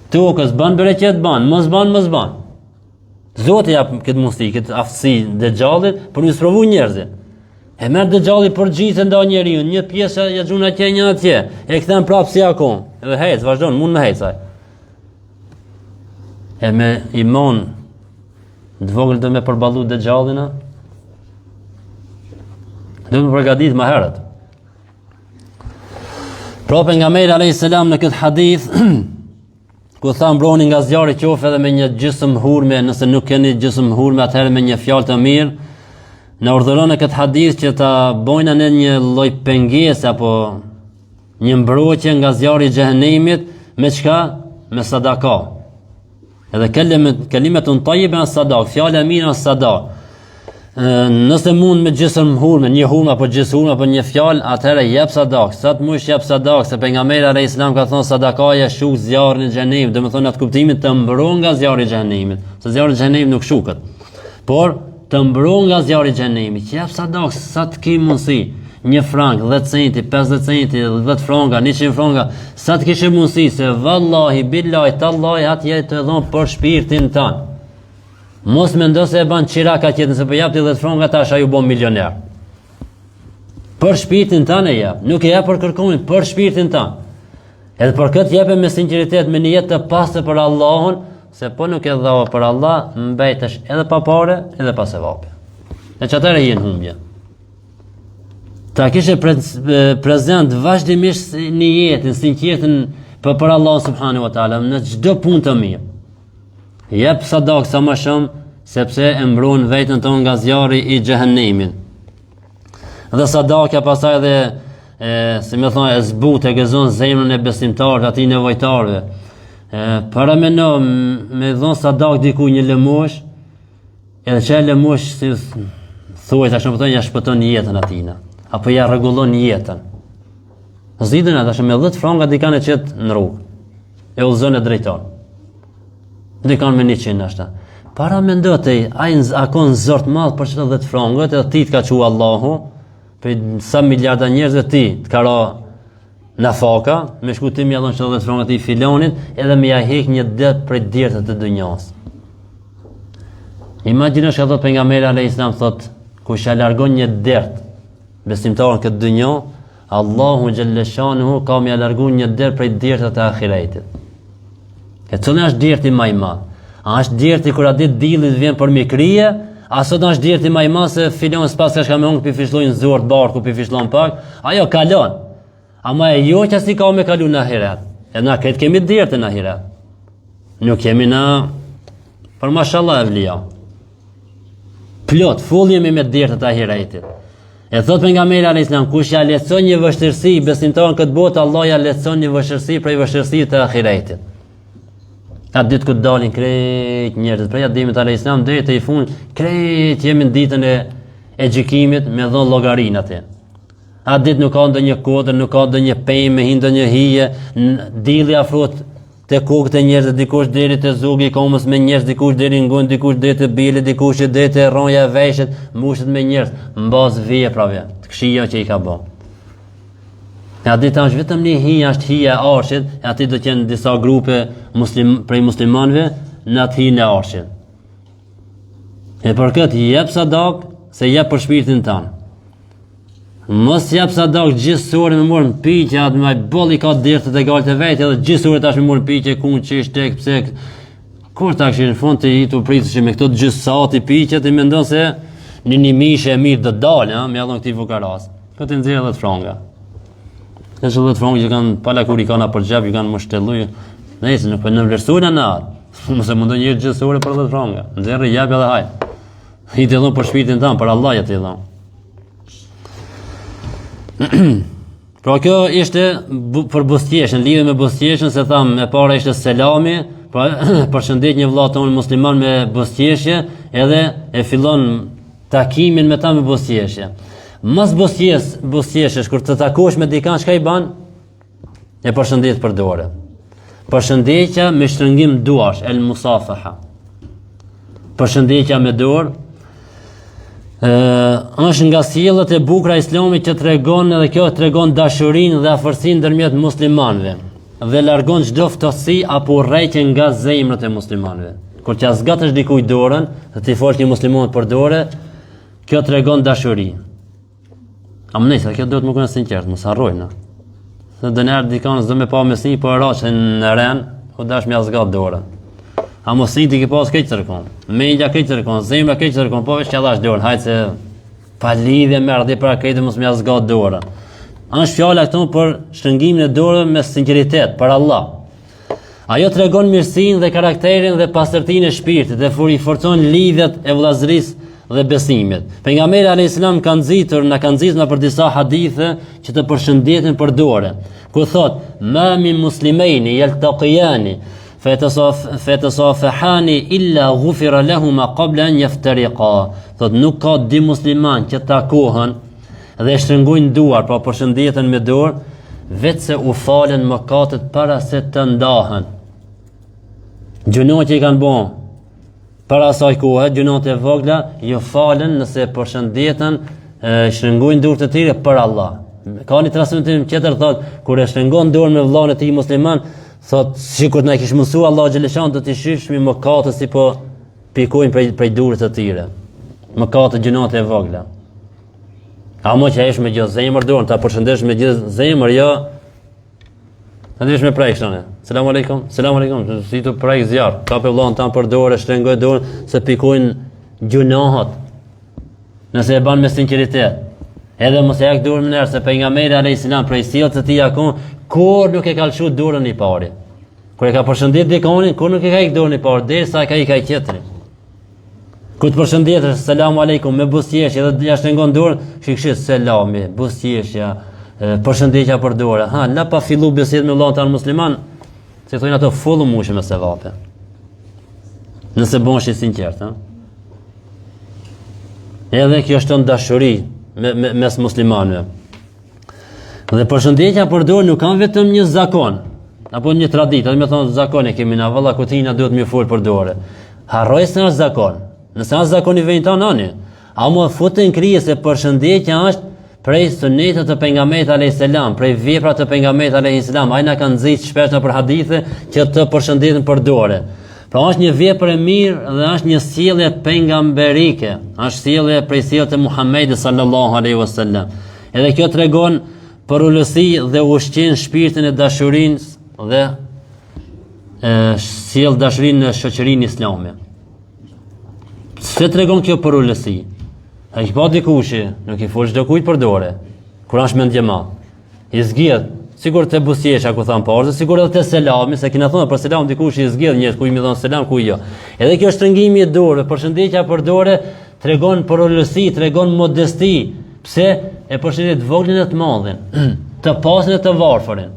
Tokës ban bereqet ban, mos ban. Zoti jap këtë mundësi, këtë aftësi Dejjallit për të provuar njerëzit. E merr Dejjalli për gjithë nda njeriu, një pjesë ja xhun atje, një atje, e kthen prapë si akon. Edhe hec, vazhdon, mund me hecaj. E me iman të vogël do me përballu Dejjallin. Do me përgatit më herët. Pra pejgamberi alayhis salam në këtë hadith ku tha mbroni nga zjarri qof edhe me një gjysmë hurme, nëse nuk keni gjysmë hurme atëherë me një fjalë të mirë, në urdhëron në këtë hadith që ta bojna në një lloj pengese apo një mbrojtje nga zjarri i xhehenemit me çka? Me sadaka. Edhe kelimetun tayyiba sadaq, fjala e mirë sadaq. Nëse mund me gjysmë hurme, një hurme apo gjysmë hurme apo një fjalë, atëherë jep sadak. Sa të mush jep sadak, se pejgamberi alayhis salam ka thonë sadakaja shuk zjarrin e xhenemit, do të thonë atë kuptimin të mbron nga zjarri i xhenemit. Se zjarri i xhenemit nuk shuket. Por të mbron nga zjarri i xhenemit, jep sadak sa të ke mundsi. 1 frank, 10 centi, 50 centi, 10 franka, 100 franka, sa të kishe mundsi se vallahi billahi tallahi atje të dhon për shpirtin tan. Mos mendo se e ban çiraka qetë nëse po jap ti 10 franka tash ai u bën milioner. Për shpirtin tan e jap, nuk e jap për kërkonin, për shpirtin tan. Edhe për këtë jepe me sinqeritet, me një jetë të pastër për Allahun, se po nuk e dhau për Allah, mbetesh edhe pa parë, edhe pa sevap. E çatëre jenë humbje. Ta kishe prezent vazhdimisht një jetin, sinqertin për Allah subhanahu wa taala në çdo punë të mirë. Jep sadak sa më shumë, sepse e mbron veten tonë nga zjarri i xhehenemit. Dhe sadaka pastaj edhe si më thonë e zbut e gëzon zemrën e besimtarëve, atij nevojtarëve. Para me dhon sadak diku një lëmosh, edhe që lëmosh si thuhet tash më thonë ja shpëton jetën atina, apo ja rregullon jetën. Zidën e tash me 10 franga dikan e qet në rrugë. E udhëzon e drejton. Dikan me 100 ashta. Para mendote ai akon zort madh për çdo 10 frangët, edhe ti të ka thua Allahu, për sa miliarda njerëz ti të ka ra nafaka, me shku ti më ia dhon çdo 10 frangët i filonit, edhe më ia hek një det prej djertët të dynjas. Imagjinosh ka thot pejgamberi alayhis salam thot, kush ja largon një dert besimtarin këtë dynjë, Allahu xhalla shanuhu ka më larguar një dert prej djertët e ahiretit. E cila është djerti më i madh? A është djerti kur a ditë dillit vjen për mikrije, a sot është djerti më i madh se filon s'pas ka më ong pi fishlojnë zort barku pi fishlon pak, ajo kalon. Ama e jo që si ka me kalu në ahiret. E na këtë kemi djerti në ahiret. Nuk kemi na për mashallah evlia. Plot, full jemi me djertët e ahiretit. E thot pejgamberi alayhis salam, kush ja lehtëson një vështirësi besimtarin këtë botë, Allah ja lehtëson një vështirësi prej vështirësive të ahiretit. Atë ditë ku dalin krejt njerëzit prej Ademit alayhis salam deri te i fund, krejt jemi në ditën e gjykimit me dhon llogarinë atë. Atë ditë nuk ka ndonjë kodër, nuk ka ndonjë pemë, me ndonjë hije, dilli afrohet te kokët e njerëzve, dikush deri te zogi i komës me njerëz, dikush deri në gon, dikush deri te bile, dikush deri te rronja e veshit, mbushet me njerëz, mbas veprave, të këqija që i ka bë. Atë ditë është vetëm një hije, është hija e arshit, e aty do të jenë disa grupe prej muslimanëve në atë hijen e arshit. E për këtë jep sadak, se jep për shpirtin tanë. Mos jap sadak gjithsore me morën piqe, atë më bolli ka dërtet e galtë vetë, edhe gjithsore tash me morën piqe, ku çish tek pse kur tash në fund të i tu pritësh me këto gjys sati piqe, ti mendon se në një mishë e mirë do dalë, ha, me allon këtij fukaras. Këtë nxjerr 10 franga. Këto 10 franga që kanë pala kur i kanë për xhap, i kanë mështelluj. Nëse nuk po në vlerësojnë në atë. Mos e mundon një gjithsore për 10 franga. Nxjerr jap edhe haj. I të dhon për shpirtin tan, për Allah ja të dhon. Pra kjo ishte për bustjeshën, lidhe me bustjeshën, se tham e para ishte selami, pra përshëndet një vëlla tonë musliman me bustjeshje, edhe e fillon takimin me ta me bustjeshje. Mas bustjeshës, kur të takosh me dikan, çka i ban? E përshëndet për dorë. Përshëndetja me shtrëngim duash, el musafaha. Përshëndetja me dorë, është nga sjelljet e bukura islamit që tregon, edhe kjo tregon dashurinë dhe afërsinë ndërmjet muslimanëve dhe largon çdo ftohësi apo urrëtie nga zemrat e muslimanëve. Kur t'ia zgatësh dikujt dorën, dhe ti folsh një musliman për dorë, kjo tregon dashuri. Amnesa, kjo duhet më qenë sinqert, mos harrojna. Se dënar dikan s'do më pa mesi, po rraqen në ren, ku dash më zgat dorën. A mos i di ke pas këtë tërkon, mendja këtë tërkon, zemra këtë tërkon, po veç që dash dorën, hajtë se pa lidhje me ardhi para këtë mos më zgat dorën. Është fjala këtu për shtrëngimin e dorës me sinqeritet për Allah. Ajo tregon mirësinë dhe karakterin dhe pastërtinë e shpirtit dhe forcon lidhjet e vëllazërisë dhe besimit. Pejgamberi alayhis salam ka nxitur për disa hadithe që të përshëndetin për dorën. Ku thot: "Ma min muslimaini yaltaqiyani fetasafahani illa ghufira lahuma qabla an yaftariqa." Thot nuk ka dy musliman që takohen dhe shtrëngojnë duar, pra përshëndeten me dorë, vetë se u falen mëkatet para se të ndahen. Gjunat që i kanë bën para asaj kohe, gjunat e vogla, ju falen nëse përshëndeten, shtrëngojnë durë të tyre për Allah. Ka një transmetim tjetër thot, kur e shtrëngon dorën me vëllain e tij musliman, thot sikur na kish mësuar Allah xhaleshan do të shihshmi mëkatet si po pikojnë prej durës të tyre. Mëkatet gjunat e vogla. A mo që esh me gjithë zemër dorën, ta përshëndesh me gjithë zemër, jo. Ta desh me prej kështone. Selam aleikum, si të prej zjarë. Ka për vëllain tan për dorë, shtrëngoj dorën, se pikojnë gjunahat. Nëse e ban me sinqeritet. Edhe mos e jak dorën më nërë, se pejgamberi alayhis salam prej sjelljes së tij akon, kur nuk e ka lëshu dorën i pari. Kur e ka përshëndet dikonin, kur nuk e ka ik dorën i pari, derisa ka ik ai tjetri. Kur të përshëndetesh, selam aleikum, me buzëqeshje dhe ja shtrëngon dorën, shikshi selami, buzëqeshja, përshëndetja për dorë. Ha, la pa fillu bisedë me vëllain tan musliman, se thonë ato fullu mushë me sevape. Nëse bësh i sinqert, ha. Edhe kjo është në dashuri mes muslimanëve. Dhe përshëndetja për dorë nuk kanë vetëm një zakon, apo një traditë, me thonë zakon e kemi na valla kutina duhet më fol për dorë. Harroj se është zakon. Nëse është zakon i vjen tani, a më futën krije se përshëndetja është prej sunetit të pejgamberit alayhis salam, prej veprave të pejgamberit alayhis salam. Ai na kanë nxit shpesh në për hadithe që të përshëndeten për dorë. Pra është një vepër e mirë dhe është një sjellje pejgamberike, është sjellje prej sjelljes të Muhamedit sallallahu alaihi wasallam. Edhe kjo tregon për ullësi dhe ushqen shpirtin e dashurinë dhe sjell dashurinë në shoqërinë islame. Se tregon kjo për ullësi? A i pa dikushi, nuk i fol çdo kujt për dorë. Kur është me ndjema, i zgjedh, sigur të busjesha ku thamë parë, sigur edhe të selami, se kina thonë për selam dikush i zgjedh njerëz ku i më thonë selam ku jo. Edhe kjo shtrëngimi i dorëve, përshëndetja për dorë tregon për ullësi, tregon modesti. Pse e përshëndet voglin e të madhin, të pasën e të varfërin.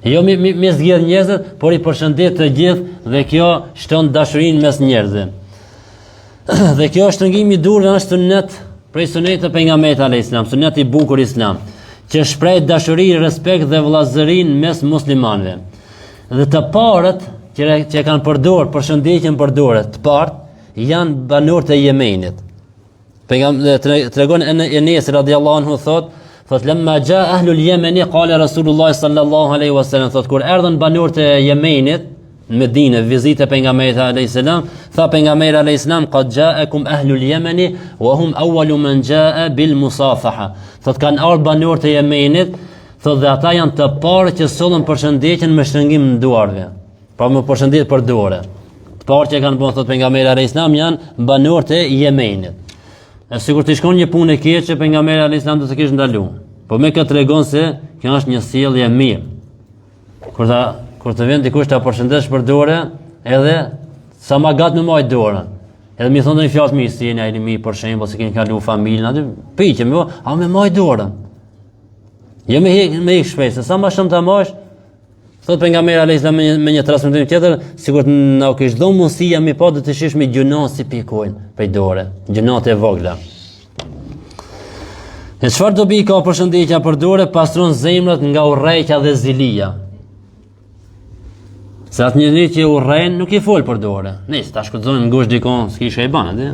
Jo me zgjedh njerëzit, por i përshëndet të gjithë dhe kjo shton dashurinë mes njerëzve. Dhe kjo shtrëngimi i durve është sunet prej sunetit të pejgamberit alayhis salam, sunet i bukur islam, që shpreh dashuri, respekt dhe vëllazërinë mes muslimanëve. Dhe të parët që kanë përdorur përshëndetjen për dorë, të parët janë banorët e Yemenit. Tregon Enes radiallahu anhu thot lamma jaa ahlul Yemeni qala Rasulullah sallallahu alaihi wasallam, thot kur erdhën banorët e Yemenit në Medinë vizitë pejgamberit alayhis salam, tha pejgamberi alayhis salam qad jaakum ahlul Yemeni wa hum awwalu man jaa bil musafaha. Thot kanë ardhur banorët e Yemenit, thot dhe ata janë të parë që sollën përshëndetjen me shtrëngim në duarve. Pra me përshëndetje për dorë. Të parë që kanë bën thot pejgamberi alayhis salam janë banorët e Yemenit. E sigur të shkon një punë e keqe, pejgamberi alayhis salam do të kishte ndaluar. Po me këtë tregon se kjo është një sjellje e mirë. Kur të vjen dikush ta përshëndesh për dorë, edhe sa ma gat me majt dorën. Edhe më thonë një fjalë mirë, si jeni ai mirë për shembull, se keni kalu familjen aty, piqem, a me majt dorën. Jo me ik shpejt, sa më shumë ta marrësh. Thot pejgamberi alayhis salam me një transmetim tjetër, sikur na u kish dhënë mundësia mi pa do të shish me gjuna si pikojnë prej dorë, gjunat e vogla. E çfarë dobi ka përshëndetja për dorë, pastron zemrat nga urrëqja dhe zilia. Se atë njëri që urrën nuk i fol për dorë. Nis, ta shkudzojmë ngushtë dikon, s'kisha i bën atë.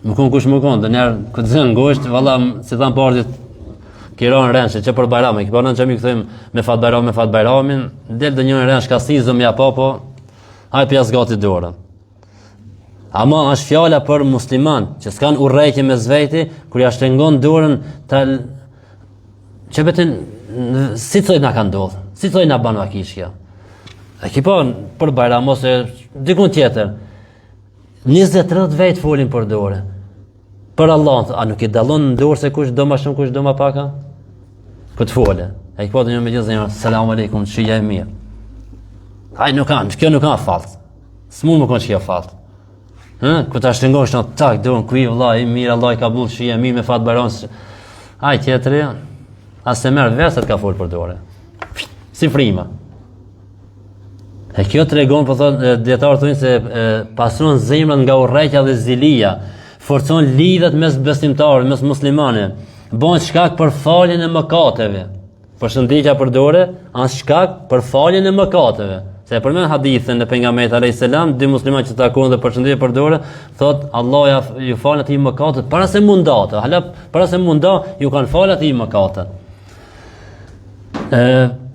Më kon kush më kon, dënjer kudzon ngushtë, valla si than partit Kiron rënshë që për Bajram, e kiponon që mi këthejmë me fat Bajramin, del dhe njën rënshë ka sizëm ja po, haj pjas gati dorën. Ama është fjala për musliman, që s'kan urrejtje me zvejti, kur ja shtengon dorën, që betin, si thoj na ka ndodhë, si thoj na ban vakishja. E kipon për Bajram, ose dikun tjetër, 20-30 vejt folin për dorë. Për Allah, a nuk i dallon në dorë se kush do ma shumë, kush do ma paka? Këtë fole. E i këpatu një me gjithë dhe një, selam aleikum, shija e mirë. Aj nuk kanë, kjo nuk kanë falë. S'mun më konë që kjo falë. Këtë ashtë shtengosh në tak, dorën, kuj vëlla, i mirë, Allah i ka bullë, shija e mirë me fatë baron. Aj tjetëri, asë se merë verset ka folë për dorë. Si frima. E kjo të regon, për thotë, djetarë të se pasron zemrën nga urrëqja dhe zilia, forcon lidhet mes besimtarëve, mes muslimane, bën shkak për faljen e mëkateve. Përshëndetja për dorë është shkak për faljen e mëkateve. Se përmend hadithin e pejgamberit alayhis salam, dy muslimanë që takohen dhe përshëndetje për dorë, thot Allah ju fal atij mëkatet para se mundat. Hala para se munda ju kanë fal atij mëkatet.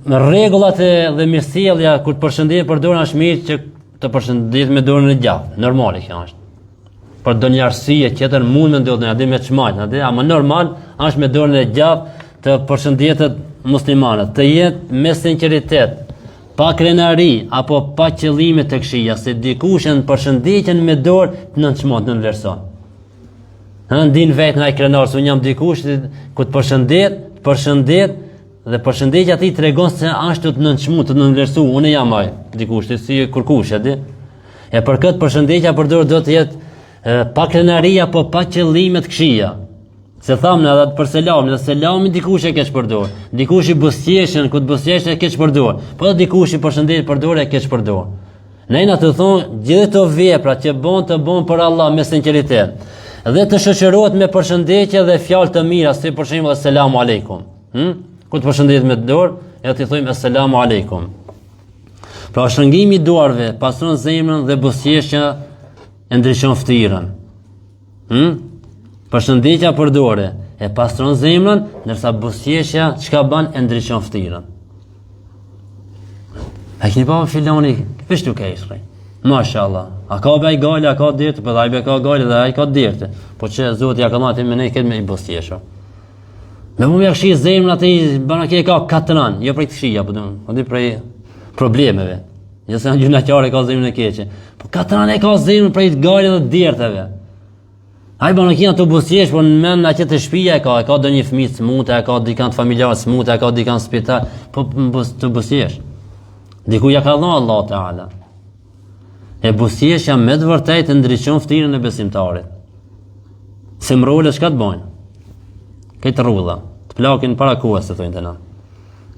Rregullat dhe mirësjellja kur të përshëndet për dorën është mirë që të përshëndet me dorën e gjatë. Normale kjo është. Për do një arsye tjetër mund me ndodhë në adi me qmajt, ama normal është me dorën e gjatë të përshëndjetet muslimanët, të jetë me sinceritet, pa krenari, apo pa qëllime të këshia, se dikush në përshëndetjen me dorë të nënçmon, të nënvlerëson. Ndin vetë nga i krenar, se unë jam dikush, ku të përshëndet, dhe përshëndetja ti të regon se ashtu të nënçmu, të nënvlerësu, unë jam aj, dikush, të si kërkush, e për këtë përshëndetja për dorë do të jetë pa krenaria, po pa qëllimet këshia. Se thamë në edhe për selamin, dhe selamin dikush e keq përdor, dikush i busjeshen, ku të busjeshen e keq përdor, po dhe dikush i përshëndet përdor e keq përdor. Nejna të thonë, gjithë të vepra që të bon për Allah me sinceritet, dhe të shoqërohet me përshëndetje dhe fjalë të mira, si për shembull selamu aleikum. Kur të përshëndet me dorë, e t'i thojmë Assalamu alaikum. Pra shëngimi i duarve pastron zemrën dhe buzëqeshja e ndriçon fytyrën. Përshëndetja për dorë e pastron zemrën, ndërsa buzëqeshja çka bën e ndriçon fytyrën. A keni pa filoni, veç nuk e ishrej. Mashallah. A ka bëj gale, a ka dirtë, po ai be ka gale dhe ai ka dirtë. Po që Zoti ja ka dhënë me ne këtë me i buzëqeshë. Me më mjekëshi zemrën atë bana ke ka katran, jo prej këshia, po di prej problemeve. Jo se gjunaqare ka zemrën e keqe. Po katran e ka zemrën prej gale dhe dirteve. Ai bana kia të buzëqesh, po në mend atje të shtëpia e ka ndonjë fëmijë smutë, e ka dikant familjar smutë, e ka dikant spital, po të buzëqesh. Diku ja ka dhënë Allah Teala. E buzëqeshja me të vërtetë ndriçon fytyrën e besimtarit. Se mrole çka të bojnë? Këtë rrudha, të plakin para kuas të thojnë të na.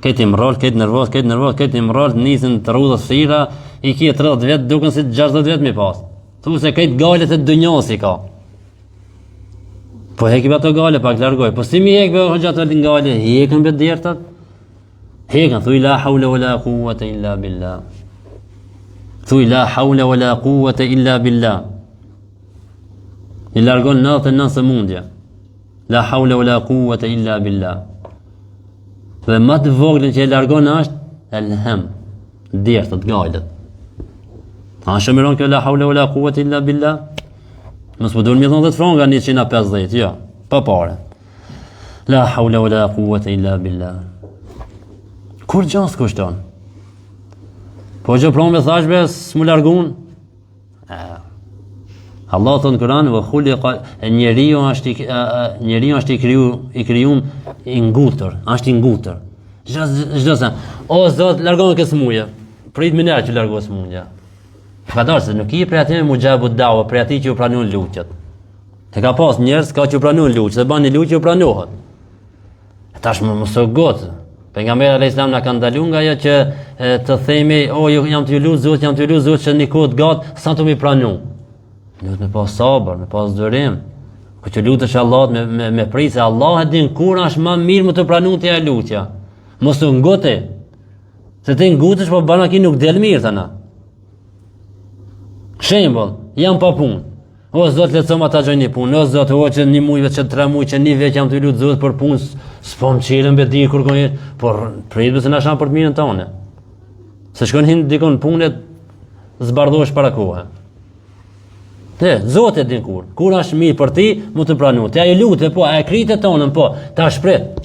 Këtë imrol, këtë nervoz, këtë imrol, nisin të rrudha fytyra, i kje 30 vjet, duken si 60 vjet mi pas. Thu se këtë galet e dënjosi ka. Po hekim ato gale pak largoj. Po si mi hekbe hoxha ato gale, hekën be djertat. Hekën, thuj la hawla wala quwwata illa billah. Thuj la hawla wala quwwata illa billah. I largon 99 sëmundje. La hawla wala quwwata illa billah. Dhe më të voglën që e largon është elhem, djertët, gajlet. A shëmiron kjo la hawla wala quwwata illa billah? Mos po duhet më thonë 10 franga 150, jo, pa pare. La hawla wala quwwata illa billah. Kur gjans kushton? Po që pronë me thashbe s'mu largun? Allah thënë në Kur'an, njeriu është i krijuar i ngutër, është i ngutër. Çdo sa, o Zot, largon këtë smundje. Prit më që largohet smundja. Ka dalë se nuk i prej atij mujabu dawa, prej atij që u pranon lutjet. Te ka pas njerëz ka që u pranon lutjet, se bën një lutje u pranohet. Tash më mos u got. Pejgamberi alayhis salam na ka ndaluar nga ajo që të themi, o jam të lut Zot, jam të lut Zot që nikot gat, sa të më pranu. Duhet me pas sabër, me pas durim. Ku që lutesh Allahut me prit se Allah e din kur është më mirë më të pranon ti ajo lutja. Mos u ngote. Se ti ngutesh po bana ki nuk del mirë tana. Shembull, jam pa punë. O Zot, lecom ata gjojnë një punë. O Zot, o që 1 muaj vetë 3 muaj që 1 vjet jam të lut Zot për punë, s'po më çelën be di kur gojë, por pritës se na shan për të mirën tonë. Se shkon hin dikon punë zbardhohesh para kohë. Te, Zoti e din kur. Kur është mirë për ti, mu të pranu. Te ai lutet po, ai kritet tonën po, ta shpret.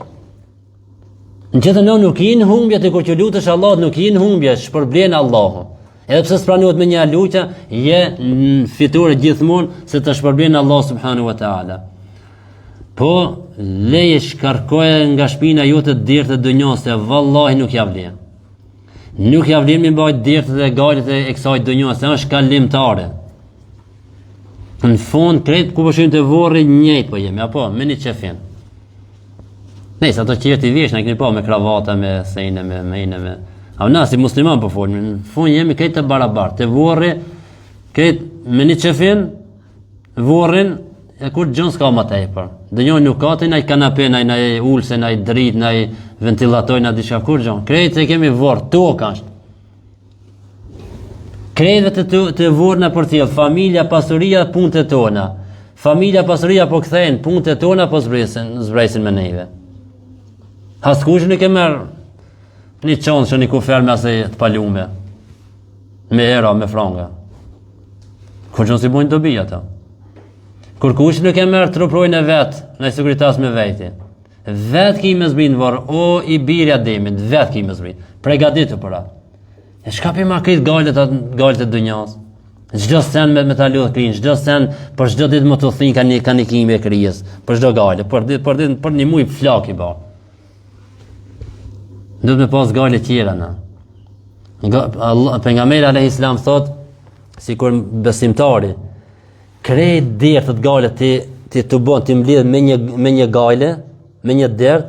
Në qëtë në nuk jenë humbje, të kur që lutesh Allah nuk jenë humbje, shpërblen Allahu. Edhe pse s'pranohet me një lutje, je në fitore gjithmonë se të shpërblen Allah subhanahu wa taala. Po leje shkarkoje nga shpina jote dërtë të dënjos, se vallahi nuk ja vlen. Nuk ja vlen me mbajt dërtë dhe galet e kësaj dënjos, se është kalimtare. Në fund krejt ku përshim të vorri njëjtë po jemi, apo me një qefin. Nëjse ato qërti vesh në këni po me kravata, me sejne, me mejne, me... A na si musliman po folmi, në fund jemi krejt të barabartë, të vorri, krejt me një qefin, vorrin, e kur gjën s'ka ma tepër. Dënjoj nuk ka të naj kanape, naj ulse, naj drit, naj ventilatoj, naj disha kur gjën. Krejt e kemi vorë, tokë është. Krejtëve të vorna për tjellë, familja, pasuria, punët e tona. Familja, pasuria po kthejnë, punët e tona po zbrejsin me neve. Haskush nuk e merë një qonë që një kufer me asë të palume. Me era, me franga. Kur që nësi bojnë dobi ata. Kur kush nuk e merë truprojnë e vetë, në i sekuritas me vejti. Vetë ki me zbinë vorë, o i birja demit, vetë ki me zbinë. Pregaditu për atë. E shka për ma këtë galet e dënjas? Gjdo sen me ta lodhë krinë, gjdo sen për gjdo ditë më të thinë ka një kimi e kryes, për gjdo galet, për një mujë flak i ba. Duhet me pas galet tjera na. Pejgamberi alayhis salam thot, si kur besimtari, krejt dërë të galet të bon, të mblidh me një gale, me një dërë,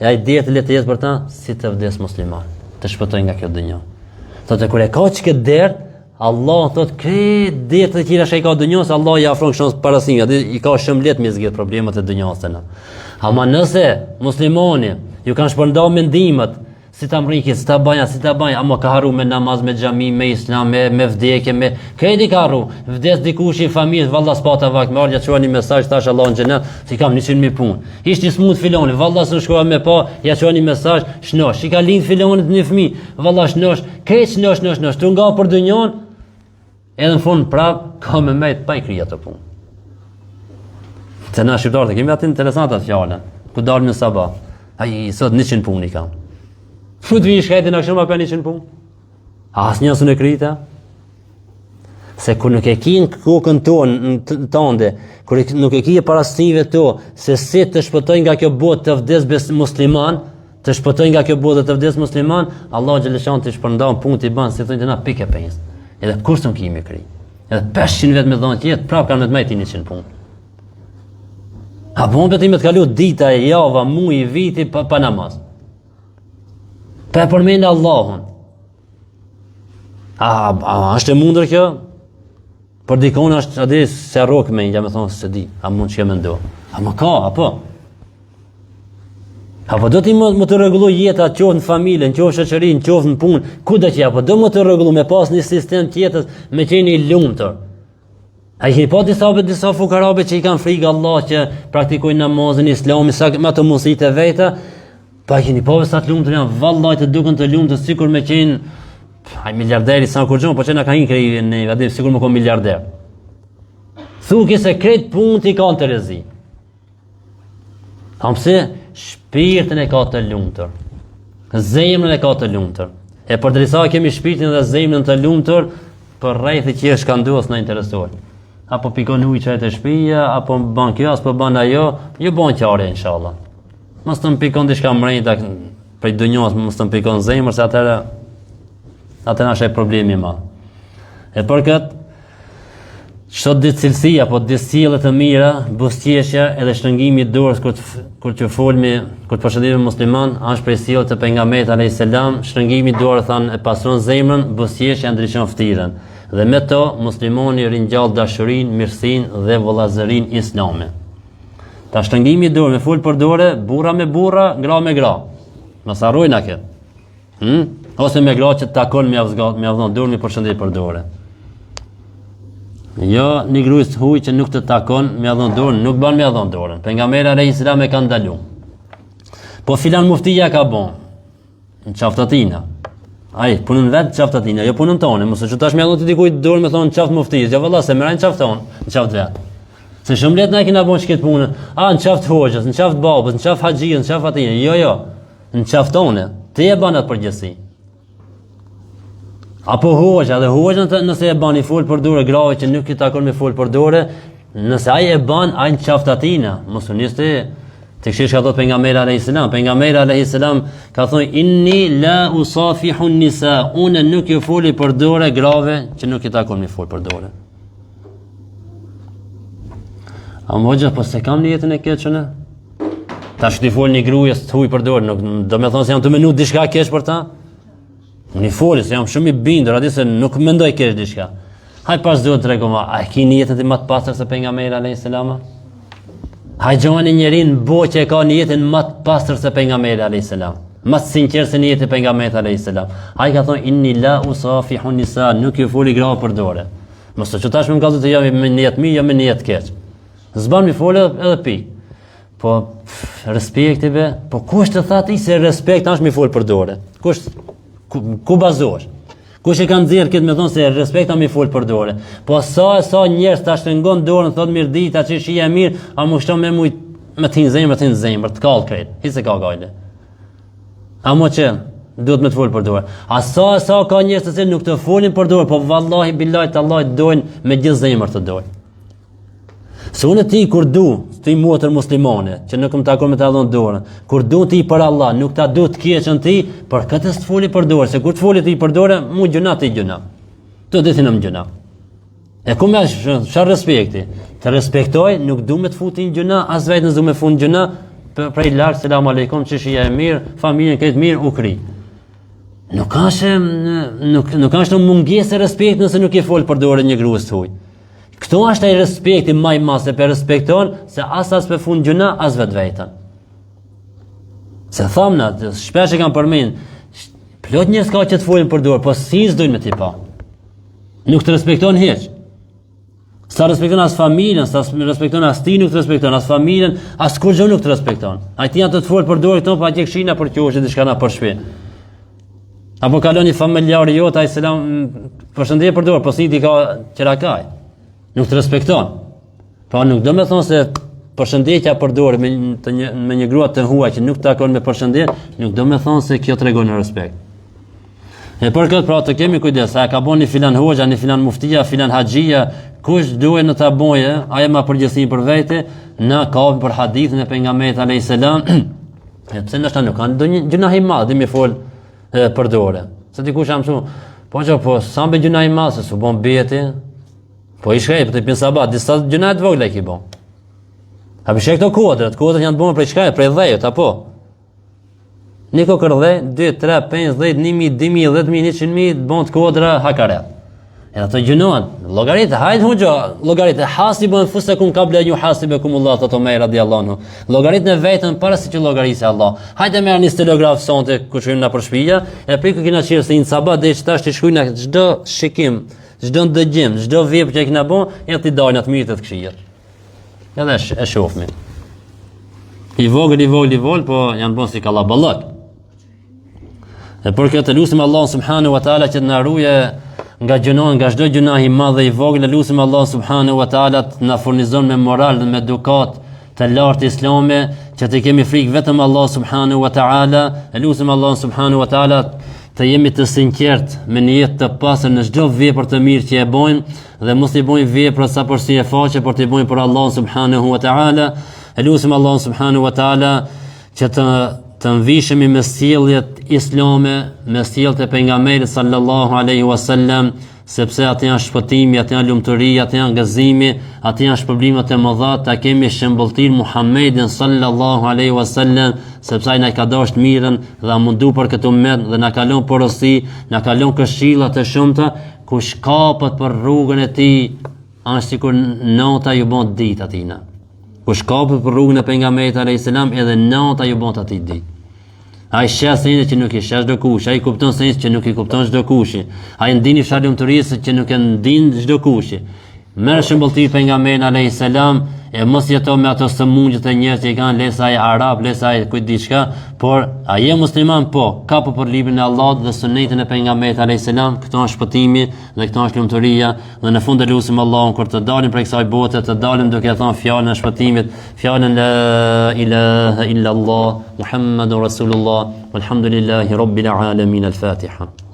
e ai dërë të letë jetë për ta, si të vdes musliman, të shpëtoj nga kjo dënjo. Thotë kur e ka që këtë derë, Allah thotë krejt derë të tjera që i ka dënjos, Allah i afron kështon parasimja, i ka shëmlet me zgjidh problemet e dënjos të na. Ama nëse muslimani ju kanë shpërndau mendimet, si ta mriki, si ta banja, ama ka harru me namaz, me xhami, me islam, me vdekje, me kredi ka harru. Vdes dikush i familjes, valla s'pata vakt, me ardha çuani mesazh tash Allah në xhenet, si kam 100.000 punë. Ishte smut filoni, valla s'u shkova me pa, ja çuani mesazh, shnosh. I ka lind filonit një fëmijë, valla shnosh, krejt shnosh, tu nga për dënjon, edhe në fund prap ka me mejt pa i krija të punë. Se na shqiptarët kemi atë interesantat fjala, ku dalim në sabah. Ai sot 100 punë i kam. Fut vi shkajti na shumë pa 100 punë. Asnjë s'u krita. Se kur nuk e ki në kokën tënde, kur nuk e ki e parasynive to, se si të shpëtoj nga kjo botë të vdes musliman, të shpëtoj nga kjo botë të vdes musliman, Allah xhaleshan të shpërndan punë i ban, si thonë na pikë penjës. Edhe kush nuk kimi kri. Edhe 500 vet me dhënë tjetër, prap kanë me të majti 100 punë. A bombe ti me të kalu dita e java, muji, viti pa namaz. Pa përmendë Allahun. A është e mundur kjo? Por dikon është adi se rrok me një, me thonë se di, a mund që me ndo. A më ka, apo? Apo do ti më të rregullu jeta, qoftë në familje, qoftë shoqërinë, qoftë në punë, ku do që apo do më të rregullu me pas një sistem tjetër, me qenë i lumtur. A i keni pa disa fukarabe që i kanë frikë Allah që praktikojnë namazin, islamin, sa me ato mundësitë e veta, pa i keni pa sa të lumtur janë, vallaj të duken të lumtur sikur me qenë ai miliarderi sa kur gjon, po që na ka hinë në vadim sikur më ka miliarder. Thuki se krejt punët i kanë të rezi. Thamse shpirtin e ka të lumtur. Zemrën e ka të lumtur. E për drisa kemi shpirtin dhe zemrën të lumtur, për rrethi që është kanduos na interesoj. Apo pikon ujë çaj të shtëpia, apo bën kjo, apo bën ajo, ju bën qarë inshallah. Mos të pikon diçka mrejta për dunjos, mos të pikon zemër se atëra është ai problemi më. E për këtë çdo ditë cilësi apo disjellje të mira, buzëqeshja edhe shtrëngimi i dorës kur të folmi, kur të përshëndetim musliman, është prej sjelljes të pejgamberit alayhis salam, shtrëngimi i dorës thanë e pastron zemrën, buzëqeshja ndriçon fytyrën. Dhe me to muslimani ringjall dashurinë, mirësinë dhe vëllazërinë islame. Ta shtrëngimi i dorës me fol për dorë, burra me burra, gra me gra. Mos harrojna këtë. Ose me gra që të takon me avdhon dorën me përshëndet për dorë. Jo, një grujës huj që nuk të takon me avdhon dorën, nuk ban me avdhon dorën. Pejgamberi alayhis salam e ka ndalu. Po filan muftia ka bon. Në qaftatina. Ai, punën vetë qaftatina, jo punën tonë, mos e që tash me avdhon të dikujt dorën me thonë qaft muftis, jo valla se merajnë qafton, në qaft vetë. Se shumë letë na kena bon që këtë punën, në qaft hoxhës, në qaft babës, në qaft haxhijës, në qaft atinje, jo, në qaftone, ti e banat përgjësi. Apo hoxha, dhe hoxhën nëse e ban i fol për dorë grave që nuk i takon me fol për dorë, nëse ai e ban, ai në qaft atina, mos u niste të këshish ka thot pejgamberi alayhis salam. Pejgamberi alayhis salam ka thonë inni la usafihu nisa, unë nuk ju foli për dorë grave që nuk i takon me fol për dorë. A moja po se kam në jetën e keqën? Tash ti fol një gruaje të huaj për dorë, nuk do të thonë se jam 2 minutë diçka keq për ta. Unë i foli se jam shumë i bindur, aty se nuk mendoj keq diçka. Haj pas duhet të tregom, a keni jetën më të pastër se pejgamberi alayhis salam? Haj gjoni njerin bo që e ka një jetën më të pastër se pejgamberi alayhis salam, më të sinqert se një jetë e pejgamberit alayhis salam. Ai ka thonë inni la usafihu nisa, nuk ju foli gra për dorë. Mos të çutash më kallë të jam me një jetë mirë, jo me një jetë keq. S'ban mi folë edhe pi. Po respekti be, po kush të thatë i se respekt është mi folë për dorë? Kush ku bazohesh? Kush e ka nxjerr këtë me thonë se respekta mi fol për dorë. Po sa njerëz ta shtrëngon dorën, thotë mirë dita që shija mirë, a më shton me mujt me tin zemër, të kallë krejt. Hiç e ka gajle. A mo që duhet me të fol për dorë. A sa ka njerëz të cilë nuk të folin për dorë, po vallahi billahi tallahi dojnë me gjithë zemër të dorë. Se unë ti kur du, ti motër muslimane, që nuk më takon me ta dhon dorën, kur du ti për Allah, nuk ta du të keqën ti, për këtë të foli për dorë, se kur të foli ti për dorë, mu gjuna ti gjuna. Të ditin në më gjuna. E ku me shë respekti? Të respektoj, nuk du me të futin gjuna, as vetë nëzdu me fund gjuna, prej lartë, selam aleikum, që shia e mirë, familjen këtë mirë, u kri. Nuk është në mungesë e respekt nëse nuk i fol për dorë një gruas të huj. Këto është ai respekti më i madh se pe respekton se as pe fund gjuna as vetveten. Se thamna, shpesh e kam përmend, plot njerëz ka që të folin për dorë, po si s'dojnë me ti pa. Nuk të respekton hiç. Sa respekton as familjen, sa respekton as ti nuk të respekton, as familjen, as kur gjë nuk të respekton. Ai ti janë të folë për dorë këto, pa atje kshina për qoshë diçka na për shtëpi. Apo kalon një familjar jot, ai selam, përshëndetje për dorë, po si ti ka qerakaj. Nuk të respekton. Po nuk do me thonë se përshëndetja për dorë me një grua të huaj që nuk takon me përshëndetje, nuk do me thonë se kjo tregon respekt. E për këtë pra të kemi kujdes, a ka bon një filan hoxha, një filan muftia, filan haxhia, kush duhet në ta boje, aja ma përgjithësi për vete, na kapim për hadithin e pejgamberit alayhis salam. Pse ndoshta nuk kanë ndonjë gjuna i madh, dhe mi fol për dorë. Se dikush jam thon, po sa be gjuna i madh se su bon beti, po i shkaj, po të pin sabat, disa gjuna të vogla i bon. A bëj këto kodrat janë të bëna prej shkaj, prej dhejut, apo? Niko kërdhe, 2, 3, 5, 10, 1.000, 2.000, 10.000, 100.000, të bon të kodra hakaret. E ato gjënohen, llogaritë, hajde hoxha, llogaritë, hasibun fusakum qabla an yuhasibakum Allah, thot Omer radiallahu anhu. Llogaritë në vetën para se që llogarisë Allah. Hajde merr një stilograf sonte ku shkojmë na për shtëpia, e priku kena qirë se një sabat dhe tash të shkruajna çdo shikim, çdo ndëgjim, çdo vepër që kena bën, ja ti dalin atë mirë të këshillit. Edhe e shohmi. I vogël, po janë bën si kallaballak. E për këtë lutim Allah subhanahu wa taala që të na ruajë nga gjënon, nga çdo gjuna i madh dhe i vogël, lutim Allah subhanahu wa taala të na furnizon me moral dhe me edukat të lartë islame, që të kemi frikë vetëm Allah subhanahu wa taala, lutim Allah subhanahu wa taala të jemi të sinqert me një jetë të pastër në çdo vepër të mirë që e bëjmë dhe mos i bëjmë vepra sa për si e faqe, por të bëjmë për Allah subhanahu wa taala. Lutim Allah subhanahu wa taala që të nvishemi me sjelljet islame, me sjelljet e pejgamberit sallallahu alaihi wasallam, sepse atë janë shpëtimi, atë janë lumturi, atë janë gëzimi, atë janë shpërblimet e mëdha, ta kemi shembulltir Muhammedin sallallahu alaihi wasallam, sepse ai na ka dashur mirën dhe mundu për këtë ummet dhe na ka lënë porosi, na ka lënë këshilla të shumta, kush kapet për rrugën e tij, është sikur nata ju bën ditë atina. Kush kapet për rrugën e pejgamberit alayhis salam, edhe nata ju bën atij ditë. Ai sheh se që nuk i sheh çdo kush, ai kupton se që nuk i kupton çdo kush. Ai ndini fjalë lumturisë që nuk e ndin çdo kush. Merr shembulltir pejgamberin alayhis salam, e mos jeto me ato sëmundjet e njerëz që kanë lesa ai arab, lesa ai kujt diçka, por ai je musliman po, kapo për librin e Allahut dhe sunetin e pejgamberit alayhis salam, këto është shpëtimi dhe këto është lumturia, dhe në fund e lutim Allahun kur të dalim prej kësaj bote, të dalim duke thënë fjalën e shpëtimit, fjalën la ilaha illa Allah, Muhammadur Rasulullah, walhamdulillahi rabbil alamin, al-Fatiha.